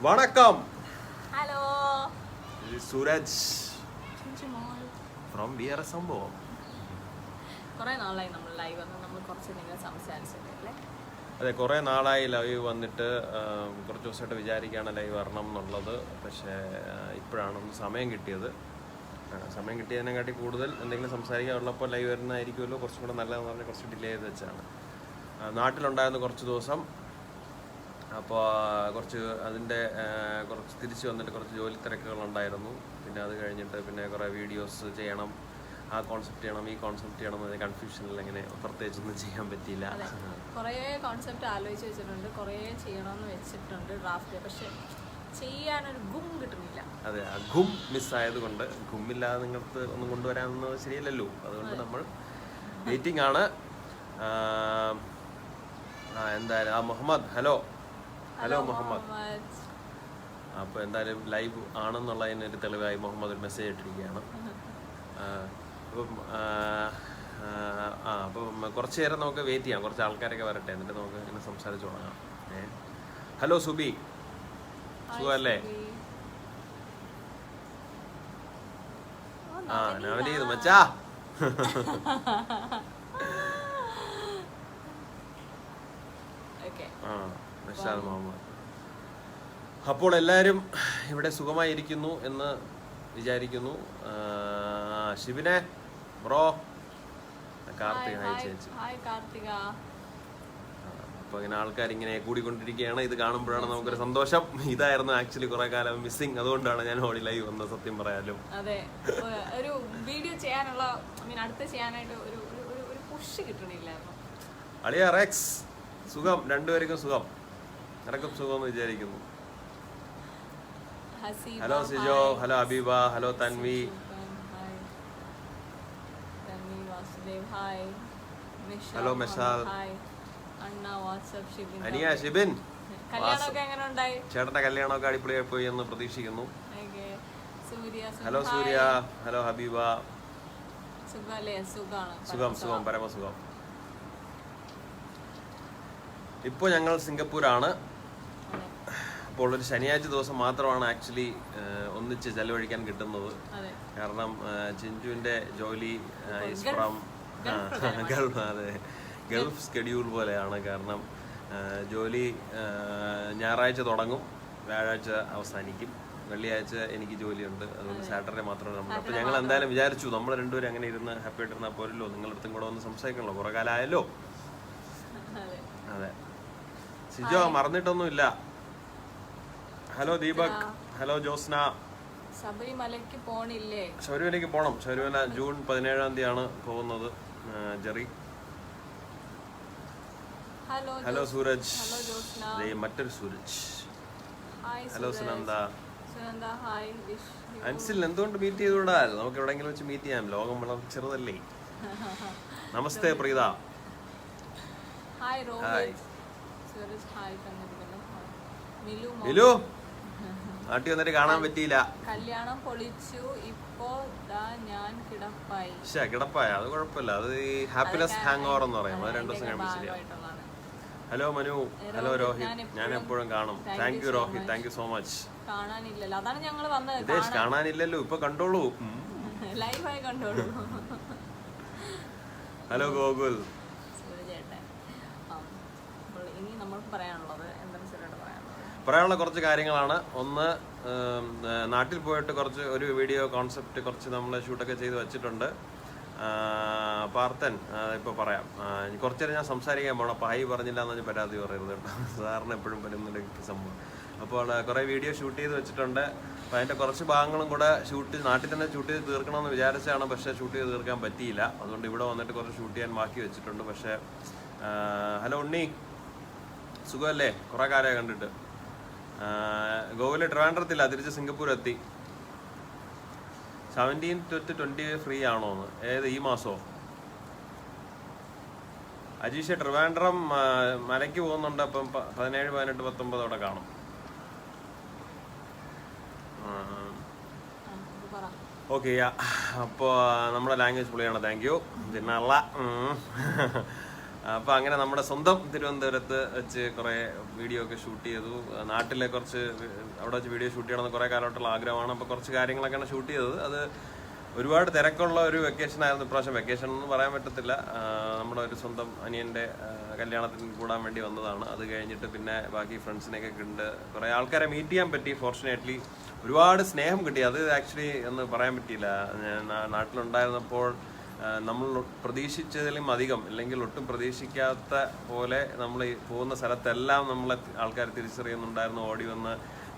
Vanakkam. Hello. This is Suraj from VR Sambhavam. കുറേ നാളായി നമ്മൾ ലൈവ് വന്ന് നമ്മൾ കുറച്ച് നിങ്ങൾ സംസാരിച്ചിട്ടില്ലേ? അതെ, കുറേ നാളായി ലൈവ് വന്നിട്ട് കുറച്ച് ദിവസമായിട്ട് വിചാരിക്കുകയാണ് ലൈവ് വരണം എന്നുള്ളത്. പക്ഷേ ഇപ്പോഴാണ് സമയം കിട്ടിയത്. സമയം കിട്ടിയതിനെക്കാട്ടി കൂടുതൽ എന്തെങ്കിലും സംസാരിക്കാനുള്ളപ്പോൾ ലൈവ് വരുന്നതായിരിക്കുമല്ലോ കുറച്ചും കൂടെ നല്ലതെന്ന് പറഞ്ഞാൽ കുറച്ച് ഡിലേ ചെയ്ത് വെച്ചാണ്. നാട്ടിലുണ്ടായിരുന്ന കുറച്ച് ദിവസം, അപ്പോൾ കുറച്ച് അതിൻ്റെ കുറച്ച് തിരിച്ച് വന്നിട്ട് കുറച്ച് ജോലി തിരക്കുകളുണ്ടായിരുന്നു. പിന്നെ അത് കഴിഞ്ഞിട്ട് പിന്നെ കുറേ വീഡിയോസ് ചെയ്യണം, ആ കോൺസെപ്റ്റ് ചെയ്യണം, ഈ കോൺസെപ്റ്റ് ചെയ്യണം എന്ന കൺഫ്യൂഷനിൽ അങ്ങനെ പ്രത്യേകിച്ചൊന്നും ചെയ്യാൻ പറ്റിയില്ല. കുറേ കോൺസെപ്റ്റ് ആലോചിച്ച് വെച്ചിട്ടുണ്ട്, കുറേ ചെയ്യണമെന്ന് വെച്ചിട്ടുണ്ട് ഡ്രാഫ്റ്റ്, പക്ഷെ ചെയ്യാനൊരു ഗും കിട്ടുന്നില്ല. അതെ, ആ ഗും മിസ്സായത് കൊണ്ട്, ഗുമ്മില്ലാതെ നിങ്ങൾക്ക് ഒന്നും കൊണ്ടുവരാമെന്നത് ശരിയല്ലല്ലോ. അതുകൊണ്ട് നമ്മൾ വെയിറ്റിംഗ് ആണ്. എന്തായാലും മുഹമ്മദ്, ഹലോ മുഹമ്മദ്. അപ്പോൾ എന്തായാലും ലൈവ് ആണെന്നുള്ളതിനൊരു തെളിവായി മുഹമ്മദ് ഒരു മെസ്സേജ് ഇട്ടിരിക്കുകയാണ്. അപ്പം കുറച്ച് നേരം നമുക്ക് വെയിറ്റ് ചെയ്യാം, കുറച്ച് ആൾക്കാരൊക്കെ വരട്ടെ, എന്നിട്ട് നമുക്ക് ഇങ്ങനെ സംസാരിച്ച് തുടങ്ങാം. ഹലോ സുബി, സുഖമല്ലേ? നവനീത് മച്ചാ. മുഹമ്മദ്. അപ്പോൾ എല്ലാവരും ഇവിടെ സുഖമായിരിക്കുന്നു എന്ന് വിചാരിക്കുന്നു. ശിവനെ ബ്രോ, കാർത്തിക, ഹായ് ചേച്ചി. അപ്പോൾ ഇങ്ങനെ ആൾക്കാരിങ്ങനെ കൂടിക്കൊണ്ടിരിക്കുകയാണ്. ഇത് കാണുമ്പോഴാണ് നമുക്കൊരു സന്തോഷം. ഇതായിരുന്നു ആക്ച്വലി കുറെ കാലം മിസ്സിങ്. അതുകൊണ്ടാണ് ഞാൻ ഓടി ലൈവ് വന്നത്, സത്യം പറയാലോ. അതെ, ഒരു വീഡിയോ ചെയ്യാനുള്ള അടുത്ത് ചെയ്യാനായിട്ട് ഒരു പുഷ് കിട്ടണില്ലായിരുന്നു. അളിയ റെക്സ്, സുഖം, രണ്ടുപേർക്കും സുഖം, നിനക്കും സുഖം എന്ന് വിചാരിക്കുന്നു. Hello Sijo, hello Abeeba, hello Tanvi, hello Meshal, Aniya, Shibin. ചേട്ടന്റെ കല്യാണമൊക്കെ അടിപൊളിയായി പോയി എന്ന് പ്രതീക്ഷിക്കുന്നു. ഹലോ സൂര്യ, ഹലോ ഹബീബ. സുഖം, പരമസുഖം. ഇപ്പോൾ ഞങ്ങൾ സിംഗപ്പൂരാണ്. അപ്പോൾ ഒരു ശനിയാഴ്ച ദിവസം മാത്രമാണ് ആക്ച്വലി ഒന്നിച്ച് ചെലവഴിക്കാൻ കിട്ടുന്നത്. കാരണം ചിഞ്ചുവിൻ്റെ ജോലി ഫ്രം ഗൾഫ് സ്കെഡ്യൂൾ പോലെയാണ്. കാരണം ജോലി ഞായറാഴ്ച തുടങ്ങും, വ്യാഴാഴ്ച അവസാനിക്കും, വെള്ളിയാഴ്ച എനിക്ക് ജോലിയുണ്ട്. അതുകൊണ്ട് സാറ്റർഡേ മാത്രമേ നമ്മൾ. അപ്പോൾ ഞങ്ങൾ എന്തായാലും വിചാരിച്ചു നമ്മൾ രണ്ടുപേരും അങ്ങനെ ഇരുന്ന് ഹാപ്പി ആയിട്ടിരുന്നാൽ പോരല്ലോ, നിങ്ങളടുത്തും കൂടെ ഒന്ന് സംസാരിക്കണല്ലോ, കുറേ കാലമായല്ലോ. അതെ, സിജോ മറന്നിട്ടൊന്നുമില്ല. Hello Deepak, hello Josna. ശബരിമലയ്ക്ക് പോണില്ലേ? ശബരിമലയ്ക്ക് പോകണം. ശബരിമല ജൂൺ 17-ാം തീയതിയാണ് പോകുന്നത്. ജെറി, ഹലോ സൂരജ്, മറ്റൊരു സൂരജ്. ഹലോ സുനന്ദ. അൻസിൽ എന്തുകൊണ്ട് മീറ്റ് ചെയ്തുകൂടാ? നമുക്ക് എവിടെയെങ്കിലും വെച്ച് മീറ്റ് ചെയ്യാം, ലോകം വളരെ ചെറുതല്ലേ. നമസ്തേ പ്രീത. ഹായ് മിലു, നാട്ടിൽ വന്നിട്ട് കാണാൻ പറ്റിയില്ല. കല്യാണം പൊളിച്ചു, ഇപ്പോ ഞാൻ കിടപ്പായി. കിടപ്പായ അത് കുഴപ്പമില്ല, അത് ഹാപ്പിനെസ് ഹാങ് ഓവർ എന്ന് പറയും. അത് 2 ദിവസം കഴിയുമ്പോൾ ശരിയാവും. ഹലോ മനു, ഹലോ രോഹിത്, ഞാൻ എപ്പോഴും കാണും. Thank you Rohit, thank you so much. കാണാനില്ലല്ലോ, അതാണ് ഞങ്ങൾ വന്നത്. വിദേശ് കാണാനില്ലല്ലോ, ഇപ്പൊ കണ്ടോളൂ, ലൈവായി കണ്ടോളൂ. ഹലോ ഗോകുൽ. ഇനി നമുക്ക് പറയാനുള്ളത് പറയാനുള്ള കുറച്ച് കാര്യങ്ങളാണ്. ഒന്ന്, നാട്ടിൽ പോയിട്ട് ഒരു വീഡിയോ കോൺസെപ്റ്റ് കുറച്ച് നമ്മൾ ഷൂട്ടൊക്കെ ചെയ്ത് വെച്ചിട്ടുണ്ട്. പാർത്തൻ ഇപ്പോൾ പറയാം. കുറച്ച് നേരം ഞാൻ സംസാരിക്കാൻ പോകണം. അപ്പോൾ ഹായ് പറഞ്ഞില്ല എന്ന് പറഞ്ഞാൽ പരാതി പറയരുത് കേട്ടോ, സാറിന് എപ്പോഴും പറ്റുന്നുണ്ട് സംഭവം. അപ്പോൾ കുറേ വീഡിയോ ഷൂട്ട് ചെയ്ത് വെച്ചിട്ടുണ്ട്. അപ്പോൾ അതിൻ്റെ കുറച്ച് ഭാഗങ്ങളും കൂടെ നാട്ടിൽ തന്നെ ഷൂട്ട് ചെയ്ത് തീർക്കണമെന്ന് വിചാരിച്ചാണ്, പക്ഷേ ഷൂട്ട് ചെയ്ത് തീർക്കാൻ പറ്റിയില്ല. അതുകൊണ്ട് ഇവിടെ വന്നിട്ട് കുറച്ച് ഷൂട്ട് ചെയ്യാൻ ബാക്കി വെച്ചിട്ടുണ്ട്. പക്ഷേ ഹലോ ഉണ്ണി, സുഖമല്ലേ? കുറേ കാലമായി കണ്ടിട്ട്. ഗോകുല് ട്രിവാൻഡ്രത്തില്ല, തിരിച്ച് സിംഗപ്പൂർ എത്തി. 17 to 20 ഫ്രീ ആണോന്ന്? ഏത് ഈ മാസോ? അജീഷ ട്രിവാൻഡ്രം മലയ്ക്ക് പോകുന്നുണ്ട്. അപ്പം 17, 18, 19 അവിടെ കാണും. ഓക്കെ, അപ്പോൾ നമ്മുടെ ലാംഗ്വേജ് പൊളിയാണ്. Thank you. പിന്നല്ല അപ്പോൾ അങ്ങനെ നമ്മുടെ സ്വന്തം തിരുവനന്തപുരത്ത് വെച്ച് കുറേ വീഡിയോ ഒക്കെ ഷൂട്ട് ചെയ്തു. നാട്ടിലെ കുറച്ച് അവിടെ വെച്ച് വീഡിയോ ഷൂട്ട് ചെയ്യണമെന്ന് കുറേ കാലമായിട്ടുള്ള ആഗ്രഹമാണ്. അപ്പോൾ കുറച്ച് കാര്യങ്ങളൊക്കെയാണ് ഷൂട്ട് ചെയ്തത്. അത് ഒരുപാട് തിരക്കുള്ള ഒരു വെക്കേഷൻ ആയിരുന്നു ഇപ്രാവശ്യം. വെക്കേഷൻ എന്ന് പറയാൻ പറ്റത്തില്ല, നമ്മുടെ ഒരു സ്വന്തം അനിയൻ്റെ കല്യാണത്തിന് കൂടാൻ വേണ്ടി വന്നതാണ്. അത് കഴിഞ്ഞിട്ട് പിന്നെ ബാക്കി ഫ്രണ്ട്സിനെയൊക്കെ കണ്ട് കുറേ ആൾക്കാരെ മീറ്റ് ചെയ്യാൻ പറ്റി. ഫോർച്ചുനേറ്റ്ലി ഒരുപാട് സ്നേഹം കിട്ടി. അത് ആക്ച്വലി എന്ന് പറയാൻ പറ്റിയില്ല. ഞാൻ നാട്ടിലുണ്ടായിരുന്നപ്പോൾ നമ്മൾ പ്രതീക്ഷിച്ചതിലും അധികം, അല്ലെങ്കിൽ ഒട്ടും പ്രതീക്ഷിക്കാത്ത പോലെ നമ്മൾ പോകുന്ന സ്ഥലത്തെല്ലാം നമ്മളെ ആൾക്കാർ തിരിച്ചറിയുന്നുണ്ടായിരുന്നു. ഓടി വന്ന്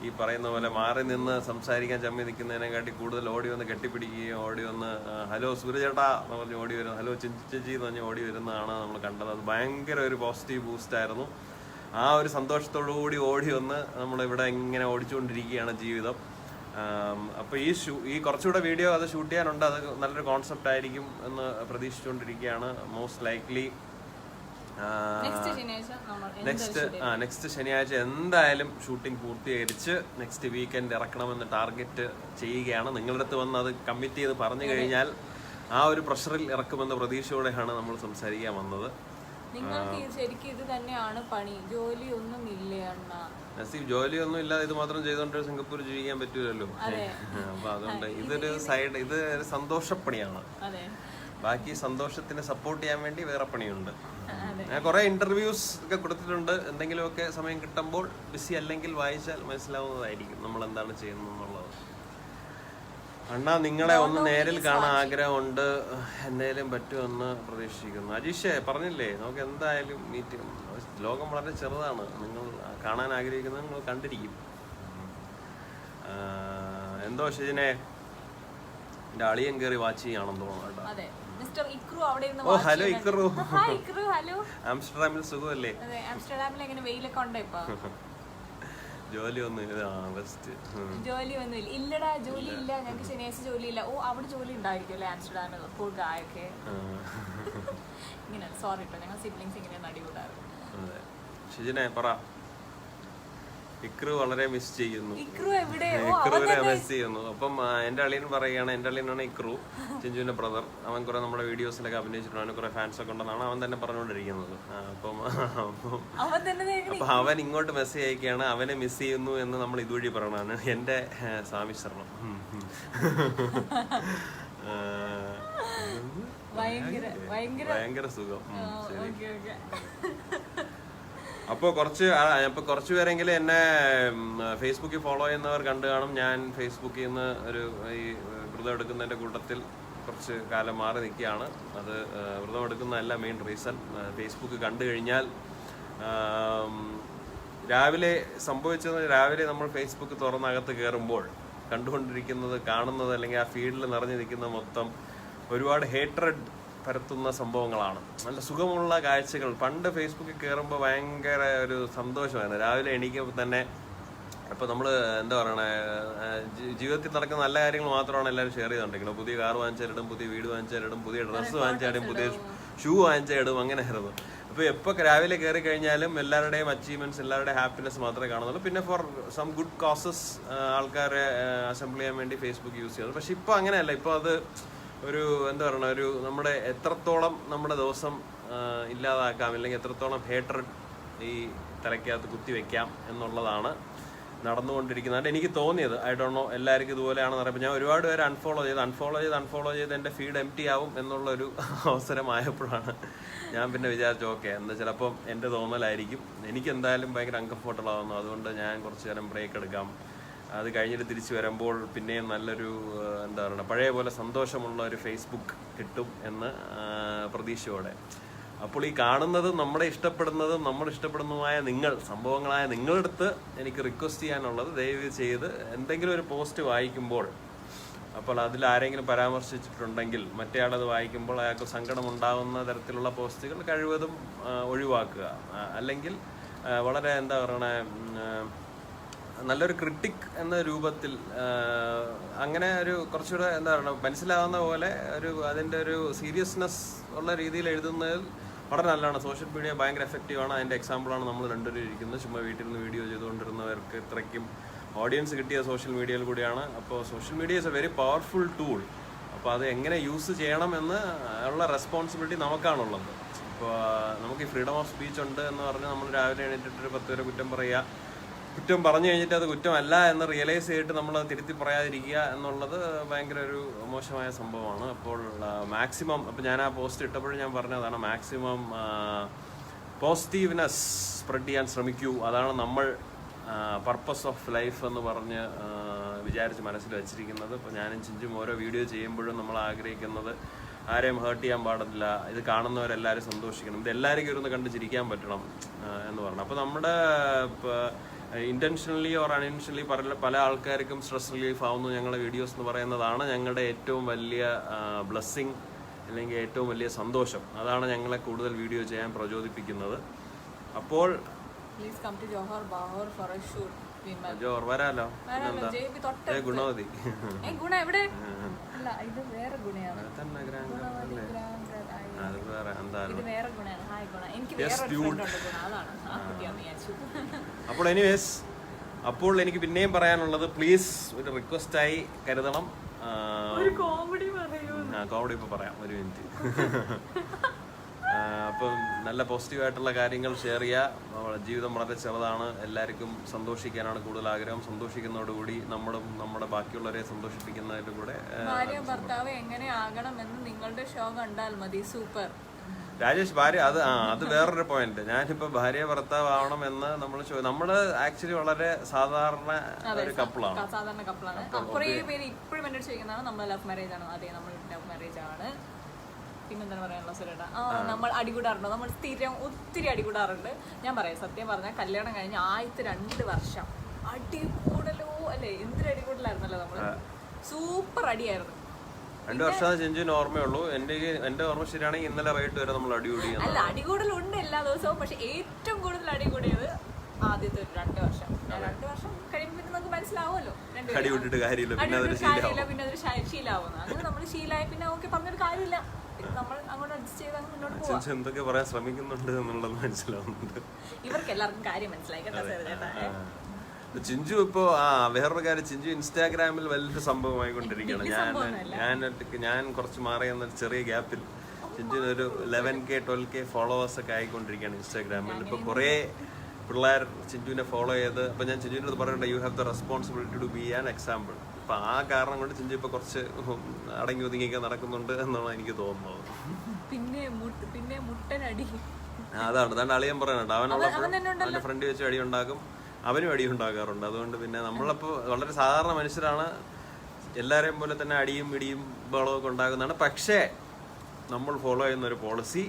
ഈ പറയുന്ന പോലെ മാറി നിന്ന് സംസാരിക്കാൻ ചമ്മി നിൽക്കുന്നതിനെക്കാട്ടി കൂടുതൽ ഓടി വന്ന് കെട്ടിപ്പിടിക്കുകയും ഓടി വന്ന് ഹലോ സൂര്യചേട്ടാ എന്ന് പറഞ്ഞ് ഓടി വരും, ഹലോ ചേച്ചി എന്ന് പറഞ്ഞ് ഓടി വരുന്നതാണ് നമ്മൾ കണ്ടത്. അത് ഭയങ്കര ഒരു പോസിറ്റീവ് ബൂസ്റ്റായിരുന്നു. ആ ഒരു സന്തോഷത്തോടു കൂടി ഓടി വന്ന് നമ്മളിവിടെ ഇങ്ങനെ ഓടിച്ചുകൊണ്ടിരിക്കുകയാണ് ജീവിതം. അപ്പോൾ ഈ കുറച്ചുകൂടെ വീഡിയോ അത് ഷൂട്ട് ചെയ്യാനുണ്ട്. അത് നല്ലൊരു കോൺസെപ്റ്റ് ആയിരിക്കും എന്ന് പ്രതീക്ഷിച്ചുകൊണ്ടിരിക്കുകയാണ്. മോസ്റ്റ് ലൈക്ലി നെക്സ്റ്റ് ശനിയാഴ്ച എന്തായാലും ഷൂട്ടിംഗ് പൂർത്തീകരിച്ച് നെക്സ്റ്റ് വീക്കെൻഡ് ഇറക്കണമെന്ന് ടാർഗറ്റ് ചെയ്യുകയാണ്. നിങ്ങളുടെ അടുത്ത് വന്ന് അത് കമ്മിറ്റ് ചെയ്ത് പറഞ്ഞു കഴിഞ്ഞാൽ ആ ഒരു പ്രഷറിൽ ഇറക്കുമെന്ന പ്രതീക്ഷയോടെയാണ് നമ്മൾ സംസാരിക്കാൻ വന്നത്. നിങ്ങൾക്ക് ശരിക്കും ഇത് തന്നെയാണ് പണി, ജോലിയൊന്നും ഇല്ലേ അണ്ണ? നസീബ് ജോലിയൊന്നും ഇല്ലാതെ ഇത് മാത്രം ചെയ്തോണ്ട് സിംഗപ്പൂർ ജീവിക്കാൻ പറ്റൂലല്ലോ. അപ്പൊ അതുകൊണ്ട് ഇതൊരു സൈഡ്, ഇത് ഒരു സന്തോഷപ്പണിയാണ്. ബാക്കി സന്തോഷത്തിന് സപ്പോർട്ട് ചെയ്യാൻ വേണ്ടി വേറെ പണിയുണ്ട്. ഞാൻ കുറെ ഇന്റർവ്യൂസ് ഒക്കെ കൊടുത്തിട്ടുണ്ട്. എന്തെങ്കിലുമൊക്കെ സമയം കിട്ടുമ്പോൾ, ബിസി അല്ലെങ്കിൽ വായിച്ചാൽ മനസ്സിലാവുന്നതായിരിക്കും നമ്മൾ എന്താണ് ചെയ്യുന്നത് എന്നുള്ളത്. അണ്ണാ നിങ്ങളെ ഒന്ന് നേരിൽ കാണാൻ ആഗ്രഹമുണ്ട്, എന്തായാലും പറ്റുമെന്ന് പ്രതീക്ഷിക്കുന്നു. അജീഷേ പറഞ്ഞില്ലേ, നമുക്ക് എന്തായാലും മീറ്റ്. ലോകം വളരെ ചെറുതാണ്. നിങ്ങൾ കാണാൻ ആഗ്രഹിക്കുന്നത് നിങ്ങൾ കണ്ടിരിക്കും. എന്തോ ഷിജിനെ എന്റെ അളിയൻ കയറി വാച്ച് ചെയ്യാണെന്ന് തോന്നുന്നു. ഓ ഹലോ ഇക്രു, ആംസ്റ്റർഡാമിൽ സുഖമല്ലേ? ജോലിയൊന്നും ജോലിയൊന്നും ഇല്ലടാ, ജോലി ഇല്ല ഞങ്ങൾക്ക്. ശനിയാഴ്ച ജോലി ഇല്ല. ഓ അവിടെ ജോലി ഉണ്ടായിരിക്കും അല്ലേ ആംസ്റ്റർഡാമിൽ? അപ്പോൾ ഗായൊക്കെ ഇങ്ങനെ. സോറി കേട്ടോ, ഞങ്ങൾ സിബ്ലിങ്സ് ഇങ്ങനെ നടികൂടാറ്. ഷിജിനെ പറ, ഇക്രു വളരെ മിസ് ചെയ്യുന്നു. ഇക്രുവിനെ മിസ് ചെയ്യുന്നു. അപ്പം എന്റെ അളിയൻ പറയുകയാണ്, എന്റെ അളിയനാണ് ഇക്രു, ചിഞ്ചുവിന്റെ ബ്രദർ. അവൻ കുറെ നമ്മുടെ വീഡിയോസിലൊക്കെ അഭിനയിച്ചിട്ടുണ്ട്. അവന് കുറെ ഫാൻസ് ഒക്കെ ഉണ്ടെന്നാണ് അവൻ തന്നെ പറഞ്ഞുകൊണ്ടിരിക്കുന്നത്. അപ്പൊ അവൻ ഇങ്ങോട്ട് മെസ്സേജ് അയക്കുകയാണ്, അവനെ മിസ് ചെയ്യുന്നു എന്ന് നമ്മൾ ഇതുവഴി പറയണതാണ്. എന്റെ സ്വാമിശ്രണം ഭയങ്കര സുഖം. അപ്പോൾ കുറച്ച് പേരെങ്കിലും എന്നെ ഫേസ്ബുക്കിൽ ഫോളോ ചെയ്യുന്നവർ കണ്ടു കാണും. ഞാൻ ഫേസ്ബുക്കിൽ നിന്ന് ഈ വ്രതം എടുക്കുന്നതിൻ്റെ കൂട്ടത്തിൽ കുറച്ച് കാലം മാറി നിൽക്കുകയാണ്. അത് വ്രതം എടുക്കുന്നതല്ല മെയിൻ റീസൺ. ഫേസ്ബുക്ക് കണ്ടു കഴിഞ്ഞാൽ രാവിലെ നമ്മൾ ഫേസ്ബുക്ക് തുറന്നകത്ത് കയറുമ്പോൾ കണ്ടുകൊണ്ടിരിക്കുന്നത്, കാണുന്നത്, അല്ലെങ്കിൽ ആ ഫീൽഡിൽ നിറഞ്ഞു നിൽക്കുന്ന മൊത്തം ഒരുപാട് ഹേറ്റ്രഡ് പരത്തുന്ന സംഭവങ്ങളാണ്. നല്ല സുഖമുള്ള കാഴ്ചകൾ. പണ്ട് ഫേസ്ബുക്കിൽ കയറുമ്പോൾ ഭയങ്കര ഒരു സന്തോഷമായിരുന്നു. രാവിലെ എണീക്കുമ്പോൾ തന്നെ ഇപ്പോൾ നമ്മൾ എന്താ പറയണേ, ജീവിതത്തിൽ നടക്കുന്ന നല്ല കാര്യങ്ങൾ മാത്രമാണ് എല്ലാവരും ഷെയർ ചെയ്തുകൊണ്ടിരിക്കുന്നത്. പുതിയ കാർ വാങ്ങിച്ചാലിടും, പുതിയ വീട് വാങ്ങിച്ചാലിടും, പുതിയ ഡ്രസ്സ് വാങ്ങിച്ചാലും, പുതിയ ഷൂ വാങ്ങിച്ചാലിടും, അങ്ങനെ ആയിരുന്നു. അപ്പോൾ എപ്പോൾ രാവിലെ കയറി കഴിഞ്ഞാലും എല്ലാവരുടെയും അച്ചീവ്മെന്റ്സ്, എല്ലാവരുടെയും ഹാപ്പിനെസ് മാത്രമേ കാണുന്നുള്ളൂ. പിന്നെ ഫോർ സം ഗുഡ് കോസസ് ആൾക്കാരെ അസംബിൾ ചെയ്യാൻ വേണ്ടി ഫേസ്ബുക്ക് യൂസ് ചെയ്യുന്നത്. പക്ഷെ ഇപ്പോൾ അങ്ങനെയല്ല. ഇപ്പോൾ അത് ഒരു എന്താ പറയുക, നമ്മുടെ എത്രത്തോളം നമ്മുടെ ദിവസം ഇല്ലാതാക്കാം, അല്ലെങ്കിൽ എത്രത്തോളം ഹേട്രഡ് ഈ തലയ്ക്കകത്ത് കുത്തിവെക്കാം എന്നുള്ളതാണ് നടന്നുകൊണ്ടിരിക്കുന്നത്. എനിക്ക് തോന്നിയത്, ഐ ഡോണ്ട് നോ എല്ലാവർക്കും ഇതുപോലെയാണെന്ന് പറയുമ്പോൾ, ഞാൻ ഒരുപാട് പേര് അൺഫോളോ ചെയ്ത് എൻ്റെ ഫീഡ് എംപ്റ്റി ആവും എന്നുള്ളൊരു അവസരമായപ്പോഴാണ് ഞാൻ പിന്നെ വിചാരിച്ചു, ഓക്കെ എന്താ ചിലപ്പം എൻ്റെ തോന്നലായിരിക്കും, എനിക്ക് എന്തായാലും ഭയങ്കര അൺകംഫർട്ടബിൾ ആവുന്നു, അതുകൊണ്ട് ഞാൻ കുറച്ച് നേരം ബ്രേക്ക് എടുക്കാം. അത് കഴിഞ്ഞിട്ട് തിരിച്ചു വരുമ്പോൾ പിന്നെയും നല്ലൊരു എന്താ പറയുക, പഴയ പോലെ സന്തോഷമുള്ള ഒരു ഫേസ്ബുക്ക് കിട്ടും എന്ന് പ്രതീക്ഷയോടെ. അപ്പോൾ ഈ കാണുന്നതും നമ്മുടെ ഇഷ്ടപ്പെടുന്നതും നമ്മൾ ഇഷ്ടപ്പെടുന്നതുമായ സംഭവങ്ങളായ നിങ്ങളുടെ അടുത്ത് എനിക്ക് റിക്വസ്റ്റ് ചെയ്യാനുള്ളത്, ദയവ് ചെയ്ത് എന്തെങ്കിലും ഒരു പോസ്റ്റ് വായിക്കുമ്പോൾ, അപ്പോൾ അതിൽ ആരെങ്കിലും പരാമർശിച്ചിട്ടുണ്ടെങ്കിൽ മറ്റേയാളത് വായിക്കുമ്പോൾ അയാൾക്ക് സങ്കടം ഉണ്ടാകുന്ന തരത്തിലുള്ള പോസ്റ്റുകൾ കഴിവതും ഒഴിവാക്കുക. അല്ലെങ്കിൽ വളരെ എന്താ പറയണേ, നല്ലൊരു ക്രിട്ടിക് എന്ന രൂപത്തിൽ അങ്ങനെ ഒരു കുറച്ചുകൂടെ എന്താ പറയുക മനസ്സിലാവുന്ന പോലെ അതിൻ്റെ ഒരു സീരിയസ്നെസ് ഉള്ള രീതിയിൽ എഴുതുന്നതിൽ വളരെ നല്ലതാണ്. സോഷ്യൽ മീഡിയ ഭയങ്കര എഫക്റ്റീവാണ്. അതിൻ്റെ എക്സാമ്പിളാണ് നമ്മൾ രണ്ടുപേരും ഇരിക്കുന്നത്. ചുമ്മാ വീട്ടിൽ നിന്ന് വീഡിയോ ചെയ്തുകൊണ്ടിരുന്നവർക്ക് ഇത്രയ്ക്കും ഓഡിയൻസ് കിട്ടിയ സോഷ്യൽ മീഡിയയിൽ കൂടിയാണ്. അപ്പോൾ social media is A very powerful tool. അപ്പോൾ അത് എങ്ങനെ യൂസ് ചെയ്യണം എന്ന് ഉള്ള റെസ്പോൺസിബിലിറ്റി നമുക്കാണുള്ളത്. ഇപ്പോൾ നമുക്ക് ഈ ഫ്രീഡം ഓഫ് സ്പീച്ച് ഉണ്ട് എന്ന് പറഞ്ഞ് നമ്മൾ രാവിലെ എണീറ്റിട്ടൊരു 10 പേരെ കുറ്റം പറയുക, കുറ്റം പറഞ്ഞു കഴിഞ്ഞിട്ട് അത് കുറ്റമല്ല എന്ന് റിയലൈസ് ചെയ്തിട്ട് നമ്മൾ തിരുത്തി പറയാതിരിക്കുക എന്നുള്ളത് ഭയങ്കര ഒരു മോശമായ സംഭവമാണ്. അപ്പോൾ മാക്സിമം, അപ്പോൾ ഞാൻ ആ പോസ്റ്റ് ഇട്ടപ്പോഴും ഞാൻ പറഞ്ഞതാണ്, മാക്സിമം പോസിറ്റീവ്നെസ് സ്പ്രെഡ് ചെയ്യാൻ ശ്രമിക്കൂ. അതാണ് നമ്മൾ പർപ്പസ് ഓഫ് ലൈഫ് എന്ന് പറഞ്ഞ് വിചാരിച്ച് മനസ്സിൽ വെച്ചിരിക്കുന്നത്. ഇപ്പോൾ ഞാനും ചിഞ്ചും ഓരോ വീഡിയോ ചെയ്യുമ്പോഴും നമ്മൾ ആഗ്രഹിക്കുന്നത് ആരെയും ഹേർട്ട് ചെയ്യാൻ പാടില്ല, ഇത് കാണുന്നവരെല്ലാവരും സന്തോഷിക്കണം, ഇത് എല്ലാവർക്കും ഇരുന്ന് കണ്ട് ചിരിക്കാൻ പറ്റണം എന്ന് പറഞ്ഞു. അപ്പോൾ നമ്മുടെ ഇന്റൻഷനലി ഓർ അൺഇൻറ്റൻഷനലി പല ആൾക്കാർക്കും സ്ട്രെസ് റിലീഫ് ആവുന്നു ഞങ്ങളുടെ വീഡിയോസ് എന്ന് പറയുന്നതാണ് ഞങ്ങളുടെ ഏറ്റവും വലിയ ബ്ലെസ്സിങ്, അല്ലെങ്കിൽ ഏറ്റവും വലിയ സന്തോഷം. അതാണ് ഞങ്ങളെ കൂടുതൽ വീഡിയോ ചെയ്യാൻ പ്രചോദിപ്പിക്കുന്നത്. അപ്പോൾ ജോഹർ വരാലോ, ഗുണവതി അത് വേറെ എന്തായാലും. അപ്പോൾ എനിവേസ്, അപ്പോൾ എനിക്ക് പിന്നെയും പറയാനുള്ളത്, പ്ലീസ് ഒരു റിക്വസ്റ്റായി കരുതണം. കോമഡി ഇപ്പൊ പറയാം, ഒരു മിനിറ്റ്. അപ്പം നല്ല പോസിറ്റീവായിട്ടുള്ള കാര്യങ്ങൾ ഷെയർ ചെയ്യുക. ജീവിതം വളരെ ചെറുതാണ്, എല്ലാവർക്കും സന്തോഷിക്കാനാണ് കൂടുതൽ ആഗ്രഹം. സന്തോഷിക്കുന്നതോടുകൂടി നമ്മുടെ ബാക്കിയുള്ളവരെ സന്തോഷിപ്പിക്കുന്നതിന്റെ കൂടെ ഭാര്യ ഭർത്താവ് എങ്ങനെ ആകണമെന്ന് നിങ്ങളുടെ ഷോ കണ്ടാൽ മതി. സൂപ്പർ രാജേഷ്. ഭാര്യ അത് വേറൊരു പോയിന്റ്. ഞാനിപ്പോ ഭാര്യ ഭർത്താവ് ആവണം എന്ന് നമ്മള് ആക്ച്വലി വളരെ സാധാരണ ഒരു കപ്പിളാണ്. സാധാരണ കപ്പിളാണ്. കുറേ പേര് ഇപ്പോഴും എന്നോട് ചോദിക്കുന്നതാണ് നമ്മൾ ലവ് മാരേജ് ആണോ? അതെ, നമ്മൾ ലവ് മാരേജ് ആണ്. പിന്നെന്താണ് പറയാനുള്ള സുരേട്ടാ? നമ്മൾ അടികൂടാറുണ്ടോ? നമ്മൾ സ്ഥിരം ഒത്തിരി അടികൂടാറുണ്ട്. ഞാൻ പറയാം, സത്യം പറഞ്ഞാൽ കല്യാണം കഴിഞ്ഞ ആദ്യത്തെ 2 വർഷം അടികൂടലോ അല്ലേ, എന്തൊരു അടികൂടലായിരുന്നല്ലോ നമ്മള്. സൂപ്പർ അടിയായിരുന്നു. 2 വർഷം ചിഞ്ചുവിന് ഓർമ്മയുള്ളൂ. എന്റെ ഓർമ്മ ശരിയാണെങ്കിൽ ഇന്നലെ വൈകിട്ട് വരെ നമ്മൾ അടികൂടി. അല്ല, അടികൂടലുണ്ട് എല്ലാ ദിവസവും. പക്ഷെ ഏറ്റവും കൂടുതൽ അടികൂടിയത് ആദ്യത്തെ 2 വർഷം. 2 വർഷം കഴിയുമ്പോൾ നമുക്ക് മനസ്സിലാവുമല്ലോ, അടികൂട്ടിട്ട് കാര്യമില്ല, പിന്നെ അതൊരു ശീലാവുന്നു. അങ്ങനെ നമ്മൾ ശീലമായി പിന്നെ ഓക്കെ പറഞ്ഞൊരു കാര്യമില്ല, നമ്മൾ അങ്ങോട്ട് അഡ്ജസ്റ്റ് ചെയ്ത് അങ്ങ് മുന്നോട്ട് പോവാം. എന്തൊക്കെ പറയാൻ ശ്രമിക്കുന്നുണ്ട് എന്നുള്ളത് മനസ്സിലാവുന്നുണ്ട്. ഇവർക്ക് എല്ലാവർക്കും കാര്യം മനസ്സിലായി കേട്ടോ ചേട്ടാ. ചിഞ്ചു ഇപ്പോ വേറൊരു കാര്യം, ചിഞ്ചു ഇൻസ്റ്റാഗ്രാമിൽ വലിയൊരു സംഭവമായിക്കൊണ്ടിരിക്കുകയാണ്. ഞാൻ കുറച്ച് മാറിയെന്ന ചെറിയ ഗ്യാപ്പിൽ ചിഞ്ചുവിന് ഒരു 11K 12K ഫോളോവേഴ്സ് ഒക്കെ ആയിക്കൊണ്ടിരിക്കുകയാണ് ഇൻസ്റ്റാഗ്രാമിൽ. ഇപ്പൊ കുറെ പിള്ളേർ ചിഞ്ചുവിനെ ഫോളോ ചെയ്ത്, അപ്പൊ ഞാൻ ചിഞ്ചുവിനോട് പറയണ്ട, you have the responsibility to be an example. അപ്പൊ ആ കാരണം കൊണ്ട് ചിഞ്ചു ഇപ്പൊ കുറച്ച് അടങ്ങി ഒതുങ്ങിയൊക്കെ നടക്കുന്നുണ്ട് എന്നാണ് എനിക്ക് തോന്നുന്നത്. പിന്നെ മുട്ടനടി അതാണ് അളിയൻ പറയുന്നുണ്ട്. അവന്റെ ഫ്രണ്ട് വെച്ച് അടി ഉണ്ടാക്കും, അവനും അടി ഉണ്ടാക്കാറുണ്ട്. അതുകൊണ്ട് പിന്നെ നമ്മളപ്പോൾ വളരെ സാധാരണ മനുഷ്യരാണ്, എല്ലാവരെയും പോലെ തന്നെ അടിയും ഇടിയും ബഹളമൊക്കെ ഉണ്ടാകുന്നതാണ്. പക്ഷേ നമ്മൾ ഫോളോ ചെയ്യുന്ന ഒരു പോളിസി,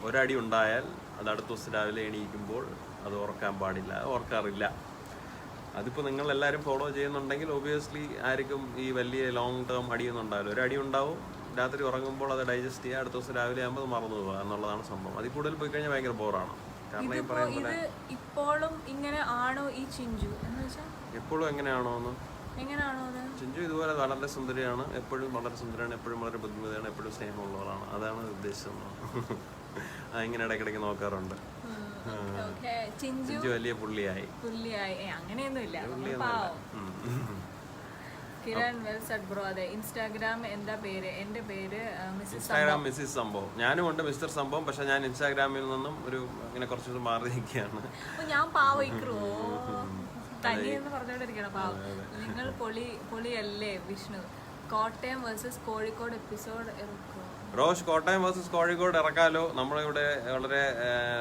ഒരടി ഉണ്ടായാൽ അത് അടുത്ത ദിവസം രാവിലെ എണീക്കുമ്പോൾ അത് ഓർക്കാൻ പാടില്ല, ഓർക്കാറില്ല. അതിപ്പോൾ നിങ്ങൾ എല്ലാവരും ഫോളോ ചെയ്യുന്നുണ്ടെങ്കിൽ ഒബിയസ്ലി ആർക്കും ഈ വലിയ ലോങ് ടേം അടിയൊന്നും ഉണ്ടാവില്ല. ഒരു അടി ഉണ്ടാവും, രാത്രി ഉറങ്ങുമ്പോൾ അത് ഡൈജസ്റ്റ് ചെയ്യുക, അടുത്ത ദിവസം രാവിലെ ആകുമ്പോൾ മറന്നു പോകുക എന്നുള്ളതാണ് സംഭവം. അതിൽ കൂടുതൽ പോയി കഴിഞ്ഞാൽ ഭയങ്കര ബോറാണ്. ഇപ്പോഴും ഇങ്ങനെ ആണോ ഈ ചിഞ്ചു എന്ന് വെച്ചാൽ? എപ്പോഴും എങ്ങനെയാണോന്ന് ചിഞ്ചു ഇതുപോലെ വളരെ സുന്ദരിയാണ്, എപ്പോഴും വളരെ സുന്ദരിയാണ്, എപ്പോഴും വളരെ ബുദ്ധിമുട്ടാണ്, എപ്പോഴും സ്നേഹമുള്ളവരാണ്. അതാണ് ഉദ്ദേശിച്ചത്. ഇങ്ങനെ ഇടയ്ക്കിടയ്ക്ക് നോക്കാറുണ്ട്. ചിഞ്ചു വലിയ പുള്ളിയായി. അങ്ങനെയൊന്നുമില്ല. Kiran well said bro. അതെ, ഇൻസ്റ്റാഗ്രാം എന്താ പേര്? എന്റെ പേര് ഇൻസ്റ്റാഗ്രാം മിസ്സിസ് സംഭവം. ഞാനും ഉണ്ട് മിസ്റ്റർ സംഭവം. പക്ഷെ ഞാൻ ഇൻസ്റ്റാഗ്രാമിൽ നിന്നും ഒരു ഇങ്ങനെ കുറച്ച് മാറി നിൽക്കുകയാണ്. ഞാൻ പാവോ തനിയെന്ന് പറഞ്ഞോണ്ടിരിക്കണം പാവം. നിങ്ങൾ പൊളിയല്ലേ Vishnu? Kottayam versus Kozhikode episode Rosh, Kottayam versus Kozhikode ഇറക്കാലോ. നമ്മളിവിടെ വളരെ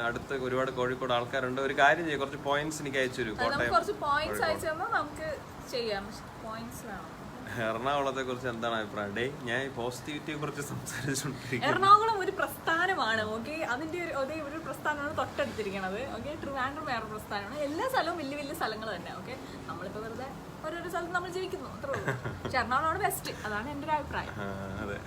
അടുത്ത് ഒരുപാട് കോഴിക്കോട് ആൾക്കാരുണ്ട്. ഒരു കാര്യം ചെയ്യും, കുറച്ച് പോയിന്റ്സ് എനിക്ക് അയച്ചു തരും. എറണാകുളത്തെ കുറിച്ച് എന്താണ് അഭിപ്രായം? ഞാൻ പോസിറ്റിവിറ്റിയെ കുറിച്ച് സംസാരിച്ചുകൊണ്ടിരിക്കുന്നത്. എറണാകുളം ഒരു പ്രസ്ഥാനമാണ്. ഓക്കെ, അതിന്റെ ഒരു പ്രസ്ഥാനമാണ് തൊട്ടടുത്തിരിക്കുന്നത്. ഓക്കെ, ട്രിവാൻഡ്രം വേറെ പ്രസ്ഥാനമാണ്. എല്ലാ സ്ഥലവും വലിയ വലിയ സ്ഥലങ്ങൾ തന്നെ. ഓക്കെ, നമ്മളിപ്പോ വെറുതെ ഓരോരോ സ്ഥലത്ത് നമ്മൾ ജീവിക്കുന്നു, അത്രേ ഉള്ളൂ. പക്ഷെ എറണാകുളമാണ് ബെസ്റ്റ്, അതാണ് എന്റെ ഒരു അഭിപ്രായം. അതെ.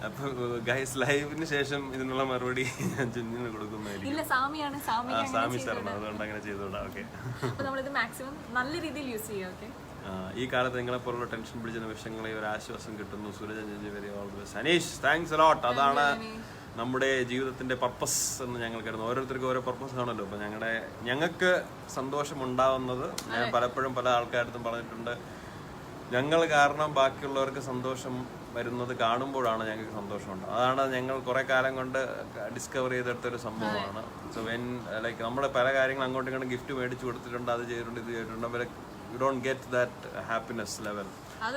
അപ്പൊ ഗൈസ്, ലൈവിന് ശേഷം ഇതിനുള്ള മറുപടി ഞാൻ ചിഞ്ചിന് കൊടുക്കുന്നതായിരിക്കും. ഇല്ല, സാമി ശരണം, അതുകൊണ്ട് അങ്ങനെ ചെയ്തോളാം. ഓക്കെ, അപ്പൊ നമ്മളിത് മാക്സിമം നല്ല രീതിയിൽ യൂസ് ചെയ്യാം. ഓക്കെ, ഈ കാലത്ത് നിങ്ങളെപ്പോലുള്ള ടെൻഷൻ പിടിച്ച നിമിഷങ്ങളെ ഒരു ആശ്വാസം കിട്ടുന്നു. Sooraj very all the best. Aneesh, thanks a lot. അതാണ് നമ്മുടെ ജീവിതത്തിന്റെ പർപ്പസ് എന്ന് ഞങ്ങൾ കരുതുന്നു. ഓരോരുത്തർക്കും ഓരോ പർപ്പസ് ആണല്ലോ. അപ്പൊ ഞങ്ങൾക്ക് സന്തോഷം ഉണ്ടാവുന്നത്, ഞാൻ പലപ്പോഴും പല ആൾക്കാരടുത്തും പറഞ്ഞിട്ടുണ്ട്, ഞങ്ങൾ കാരണം ബാക്കിയുള്ളവർക്ക് സന്തോഷം വരുന്നത് കാണുമ്പോഴാണ് ഞങ്ങൾക്ക് സന്തോഷമുണ്ട്. അതാണ് ഞങ്ങൾ കുറേ കാലം കൊണ്ട് ഡിസ്കവർ ചെയ്തെടുത്തൊരു സംഭവമാണ്. സോ വെൻ ലൈക്ക് നമ്മൾ പല കാര്യങ്ങൾ അങ്ങോട്ടും ഇങ്ങോട്ടും ഗിഫ്റ്റ് മേടിച്ച് കൊടുത്തിട്ടുണ്ട്, അത് ചെയ്തിട്ടുണ്ട്, ഇത് ചെയ്തിട്ടുണ്ട്, അവർ you don't get that happiness level.